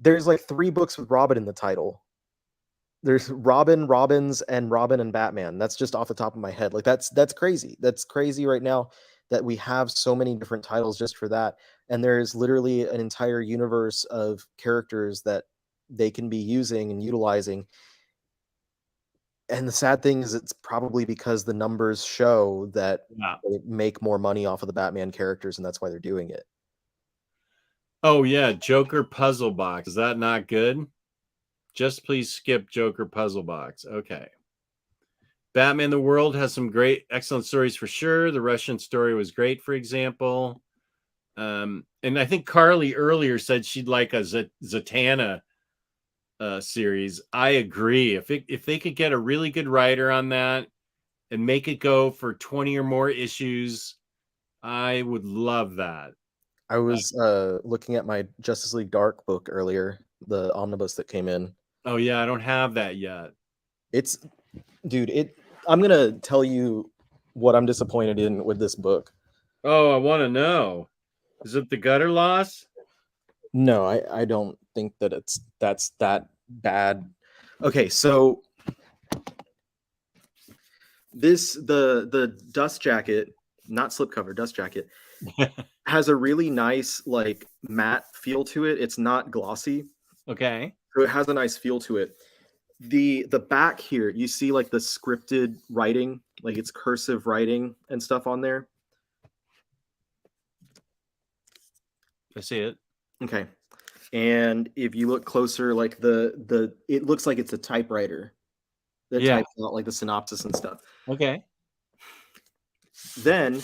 there's like 3 books with Robin in the title. There's Robin, Robins, and Robin and Batman. That's just off the top of my head. Like that's crazy. That's crazy right now that we have so many different titles just for that. And there's literally an entire universe of characters that they can be using and utilizing. And the sad thing is it's probably because the numbers show that Yeah. they make more money off of the Batman characters, and that's why they're doing it. Oh, yeah. Joker Puzzle Box. Is that not good? Just please skip Joker Puzzle Box. Okay. Batman the World has some excellent stories for sure. The Russian story was great, for example. And I think Carly earlier said she'd like a Zatanna series. I agree. If they could get a really good writer on that and make it go for 20 or more issues, I would love that. I was looking at my Justice League Dark book earlier, the omnibus that came in. Oh yeah, I don't have that yet. It's, dude, I'm gonna tell you what I'm disappointed in with this book. Oh, I want to know. Is it the gutter loss? No, I don't think that that's that bad. Okay, so the dust jacket, not slipcover, dust jacket, has a really nice like matte feel to it. It's not glossy. Okay. So it has a nice feel to it. The back here, you see like the scripted writing, like it's cursive writing and stuff on there. I see it. Okay. And if you look closer, like it looks like it's a typewriter that Yeah. types out like the synopsis and stuff. Okay. Then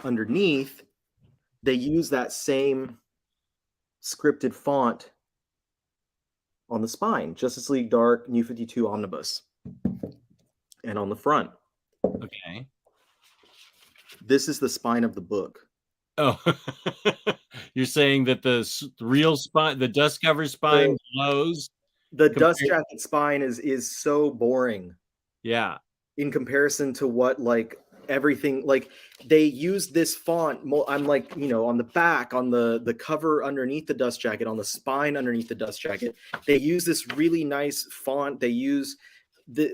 underneath, they use that same scripted font on the spine, Justice League Dark, New 52 Omnibus. And on the front, Okay. this is the spine of the book. Oh, you're saying that the real spine, the dust cover spine glows? The dust jacket spine is so boring. Yeah. In comparison to what like everything, like they use this font. I'm like, on the back, on the cover underneath the dust jacket, on the spine underneath the dust jacket, they use this really nice font. They use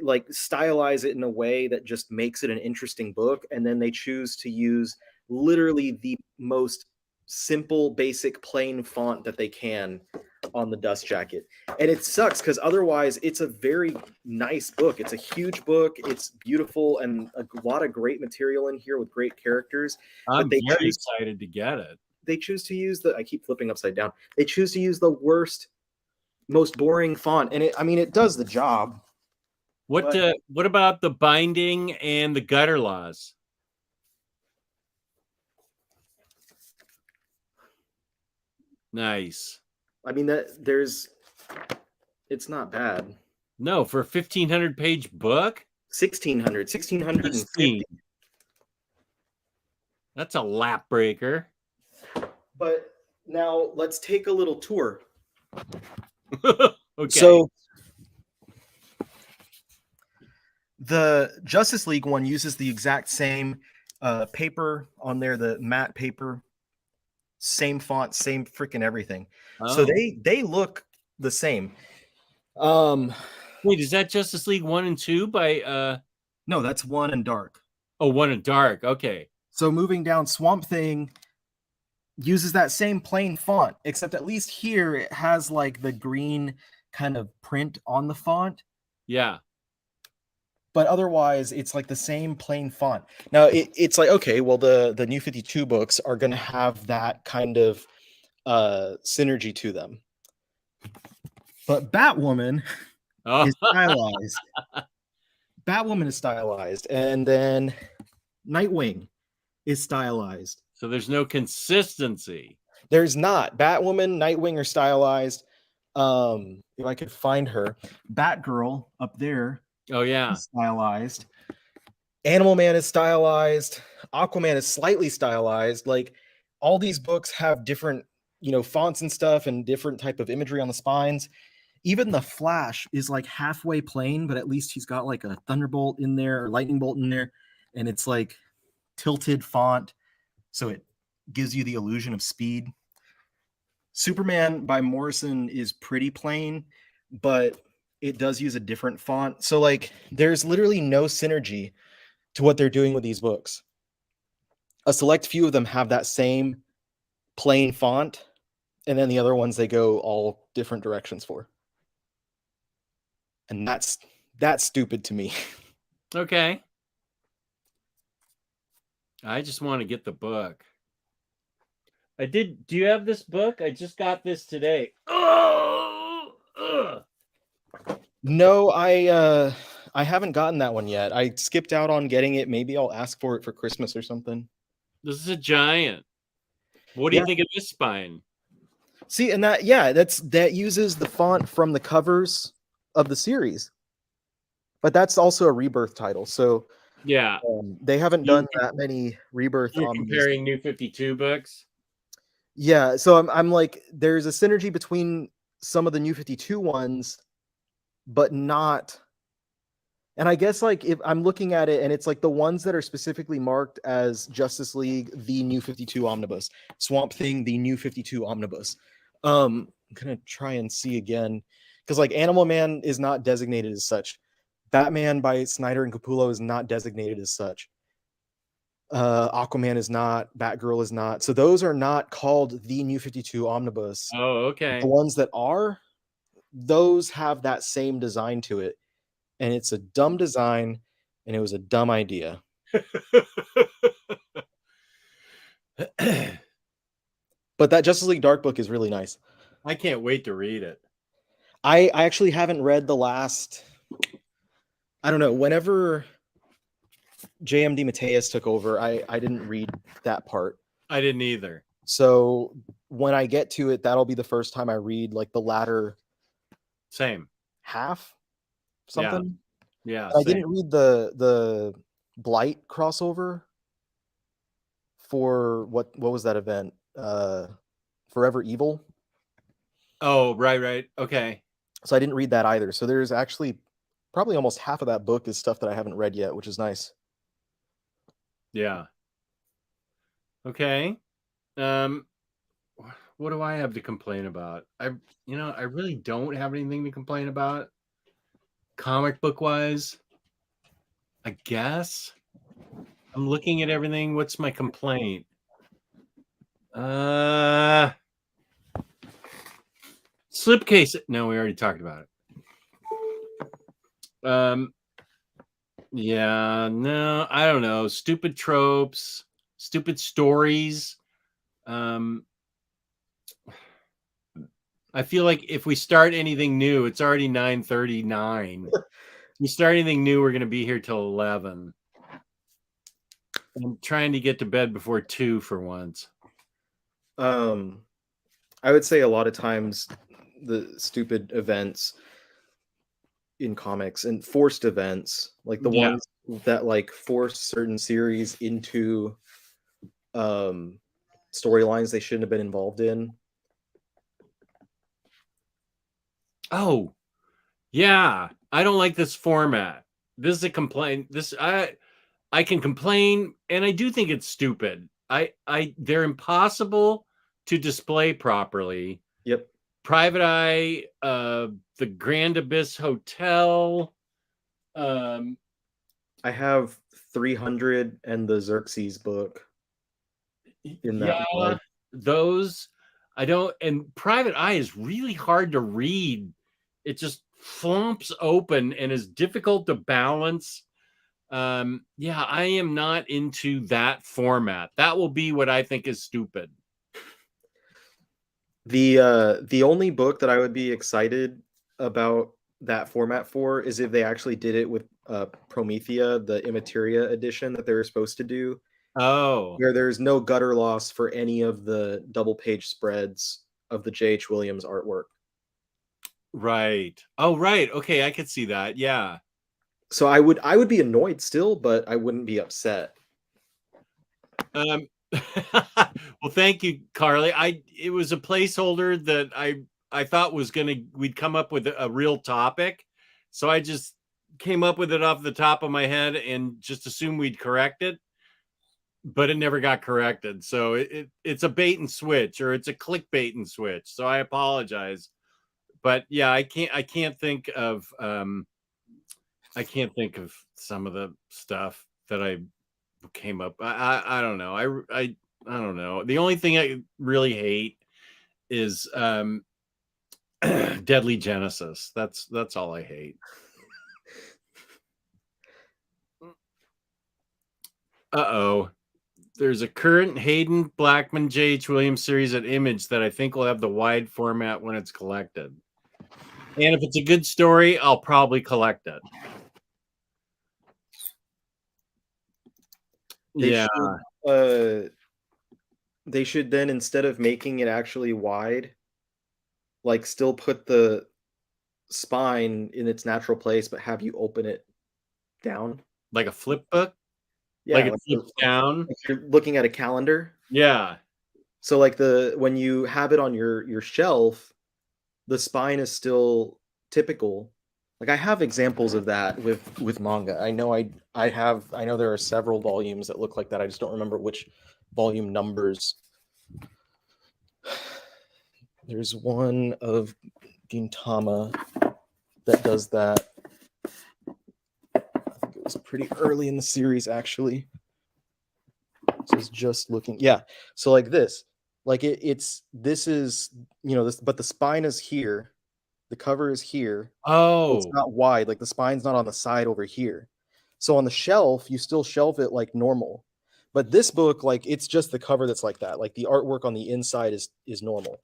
like stylize it in a way that just makes it an interesting book, and then they choose to use literally the most simple, basic, plain font that they can on the dust jacket. And it sucks because otherwise it's a very nice book. It's a huge book. It's beautiful and a lot of great material in here with great characters. I'm But very excited to get it. they choose to use I keep flipping upside down. They choose to use the worst, most boring font. And it does the job. What about the binding and the gutter laws? Nice. It's not bad. No, for a 1,500 page book? 1650. That's a lap breaker. But now let's take a little tour. Okay. So the Justice League one uses the exact same paper on there, the matte paper, same font, same freaking everything. So they look the same. Wait, is that Justice League 1 and 2 by No, that's one and dark. Oh, 1 and dark. Okay. So moving down, Swamp Thing uses that same plain font, except at least here it has like the green kind of print on the font. Yeah. But otherwise, it's like the same plain font. Now, it's like, okay, well, the New 52 books are going to have that kind of synergy to them. But Batwoman is stylized. Batwoman is stylized. And then Nightwing is stylized. So there's no consistency. There's not. Batwoman, Nightwing are stylized. If I could find her. Batgirl up there. Oh, yeah. Stylized. Animal Man is stylized. Aquaman is slightly stylized. Like, all these books have different, fonts and stuff and different type of imagery on the spines. Even the Flash is like halfway plain, but at least he's got like a thunderbolt in there or lightning bolt in there. And it's like tilted font. So it gives you the illusion of speed. Superman by Morrison is pretty plain, but it does use a different font. So like there's literally no synergy to what they're doing with these books. A select few of them have that same plain font, and then the other ones they go all different directions for. And that's stupid to me. Okay. I just want to get the book. Do you have this book? I just got this today. Oh! Ugh. No, I haven't gotten that one yet. I skipped out on getting it. Maybe I'll ask for it for Christmas or something. This is a giant. What do you think of this spine? See, and that uses the font from the covers of the series. But that's also a Rebirth title. So yeah, they haven't done that many Rebirth. You're comparing New 52 books. Yeah, so I'm like, there's a synergy between some of the New 52 ones, but not. And I guess like if I'm looking at it and it's like the ones that are specifically marked as Justice League, the New 52 Omnibus, Swamp Thing, the New 52 Omnibus. I'm gonna try and see again because like Animal Man is not designated as such. Batman by Snyder and Capullo is not designated as such. Aquaman is not. Batgirl is not. So those are not called the New 52 Omnibus. Oh, okay. The ones that are, those have that same design to it. And it's a dumb design, and it was a dumb idea. But that Justice League Dark book is really nice. I can't wait to read it. I actually haven't read the last, I don't know, whenever J.M. DeMatteis took over, I didn't read that part. I didn't either. So when I get to it, that'll be the first time I read like the latter half something. Yeah. I didn't read the Blight crossover for what was that event? Forever Evil. Oh, right. Okay. So I didn't read that either. So there's actually probably almost half of that book is stuff that I haven't read yet, which is nice. Yeah. Okay. What do I have to complain about? I really don't have anything to complain about. Comic book wise, I guess. I'm looking at everything. What's my complaint? Slipcase. No, we already talked about it. Yeah, no, I don't know. Stupid tropes, stupid stories. I feel like if we start anything new, it's already 9:39. If we start anything new, we're going to be here till 11. I'm trying to get to bed before 2 for once. I would say a lot of times the stupid events in comics and forced events, like the ones that like force certain series into storylines they shouldn't have been involved in. Oh, yeah. I don't like this format. This is a complaint. I can complain, and I do think it's stupid. They're impossible to display properly. Yep. Private Eye, the Grand Abyss Hotel. I have 300 and the Xerxes book in that. Yeah, those I don't. And Private Eye is really hard to read. It just flumps open and is difficult to balance. Yeah, I am not into that format. That will be what I think is stupid. The only book that I would be excited about that format for is if they actually did it with Promethea, the Immateria edition that they were supposed to do. Oh, Where there's no gutter loss for any of the double page spreads of the J.H. Williams artwork. right. Oh, right. Okay, I could see that. Yeah. So I would be annoyed still, but I wouldn't be upset. Well, thank you, Carly. It was a placeholder that I thought we'd come up with a real topic. So I just came up with it off the top of my head and just assumed we'd correct it. But it never got corrected. So it's a bait and switch, or it's a clickbait and switch. So I apologize. But yeah, I can't think of some of the stuff that I came up. I don't know. I don't know. The only thing I really hate is Deadly Genesis. That's all I hate. Uh-oh. There's a current Hayden Blackman J.H. Williams series at Image that I think will have the wide format when it's collected. And if it's a good story, I'll probably collect it. They should then, instead of making it actually wide, like still put the spine in its natural place, but have you open it down. Like a flip book? Yeah, like it flips down? If you're looking at a calendar. Yeah. So like when you have it on your shelf, the spine is still typical. Like I have examples of that with manga. I know there are several volumes that look like that. I just don't remember which volume numbers. There's one of Gintama that does that. I think it was pretty early in the series, actually. So it's just looking, yeah. So like this, like this is, but the spine is here, the cover is here. Oh, it's not wide. Like the spine's not on the side over here. So on the shelf, you still shelf it like normal. But this book, like it's just the cover that's like that. Like the artwork on the inside is normal.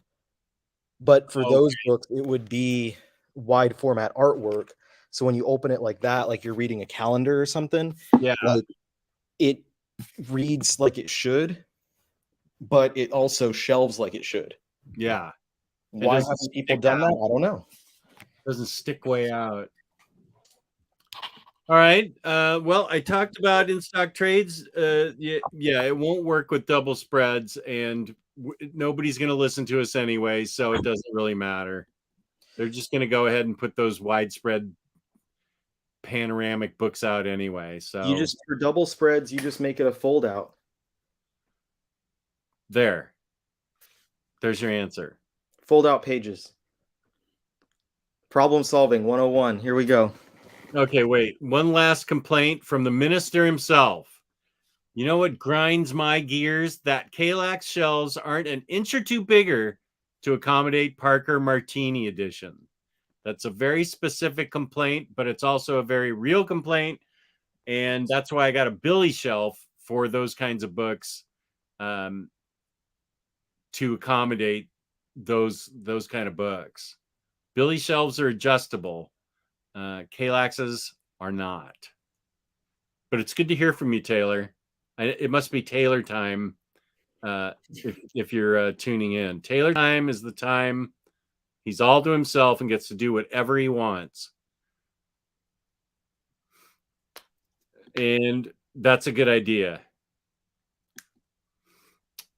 But for those books, it would be wide format artwork. So when you open it like that, like you're reading a calendar or something, yeah, like it reads like it should, but it also shelves like it should. Yeah. Why haven't people done that? I don't know. Doesn't stick way out. All right. Well, I talked about in-stock trades. Yeah, it won't work with double spreads, and nobody's going to listen to us anyway, so it doesn't really matter. They're just going to go ahead and put those widespread panoramic books out anyway. So you just, for double spreads, you just make it a fold out. There's your answer. Fold out pages. Problem solving 101. Here we go. Okay, wait. One last complaint from the minister himself. You know what grinds my gears? That Kalax shelves aren't an inch or two bigger to accommodate Parker Martini edition. That's a very specific complaint, but it's also a very real complaint. And that's why I got a Billy shelf for those kinds of books, to accommodate those kind of books. Billy shelves are adjustable. Kalax's are not. But it's good to hear from you, Taylor. It must be Taylor time if you're tuning in. Taylor time is the time he's all to himself and gets to do whatever he wants. And that's a good idea.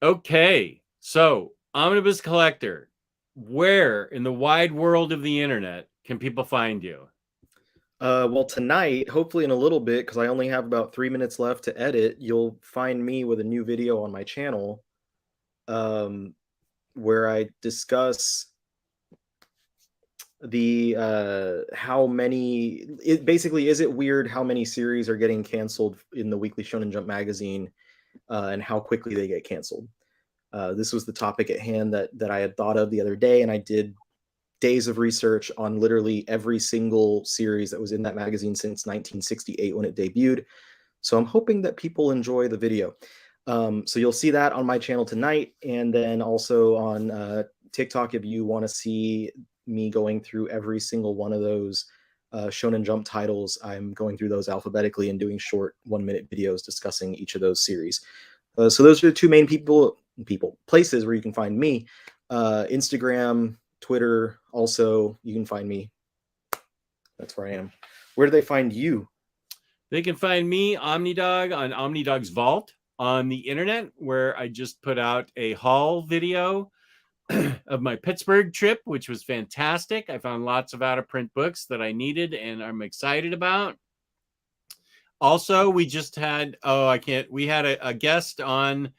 Okay, so Omnibus Collector, where in the wide world of the internet can people find you? Well, tonight, hopefully in a little bit, because I only have about 3 minutes left to edit, you'll find me with a new video on my channel, where I discuss the how many. Basically, is it weird how many series are getting canceled in the Weekly Shonen Jump magazine, and how quickly they get canceled? This was the topic at hand that I had thought of the other day, and I did days of research on literally every single series that was in that magazine since 1968 when it debuted. So I'm hoping that people enjoy the video. So you'll see that on my channel tonight, and then also on TikTok if you want to see me going through every single one of those Shonen Jump titles. I'm going through those alphabetically and doing short 1-minute videos discussing each of those series. So those are the two main places where you can find me. Instagram, Twitter, also you can find me. That's where I am. Where do they find you? They can find me, Omnidog, on Omnidog's Vault on the internet, where I just put out a haul video of my Pittsburgh trip, which was fantastic. I found lots of out-of-print books that I needed and I'm excited about. Also, we just had, we had a guest on,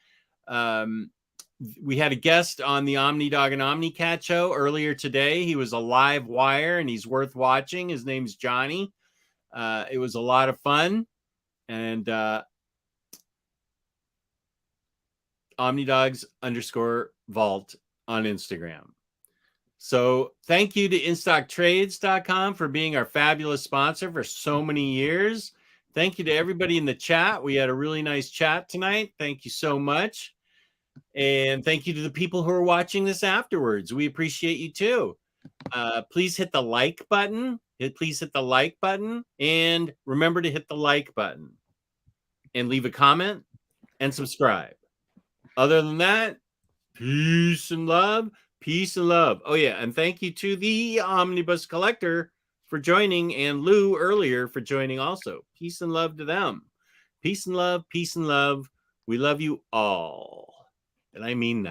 we had a guest on the Omnidog and Omnicat show earlier today. He was a live wire and he's worth watching. His name's Johnny. It was a lot of fun. And Omnidogs_vault on Instagram. So thank you to InStockTrades.com for being our fabulous sponsor for so many years. Thank you to everybody in the chat. We had a really nice chat tonight. Thank you so much. And thank you to the people who are watching this afterwards. We appreciate you too. Please hit the like button. Please hit the like button. And remember to hit the like button. And leave a comment and subscribe. Other than that, peace and love. Peace and love. Oh, yeah. And thank you to the Omnibus Collector for joining, and Lou earlier for joining also. Peace and love to them. Peace and love. Peace and love. We love you all. And I mean that.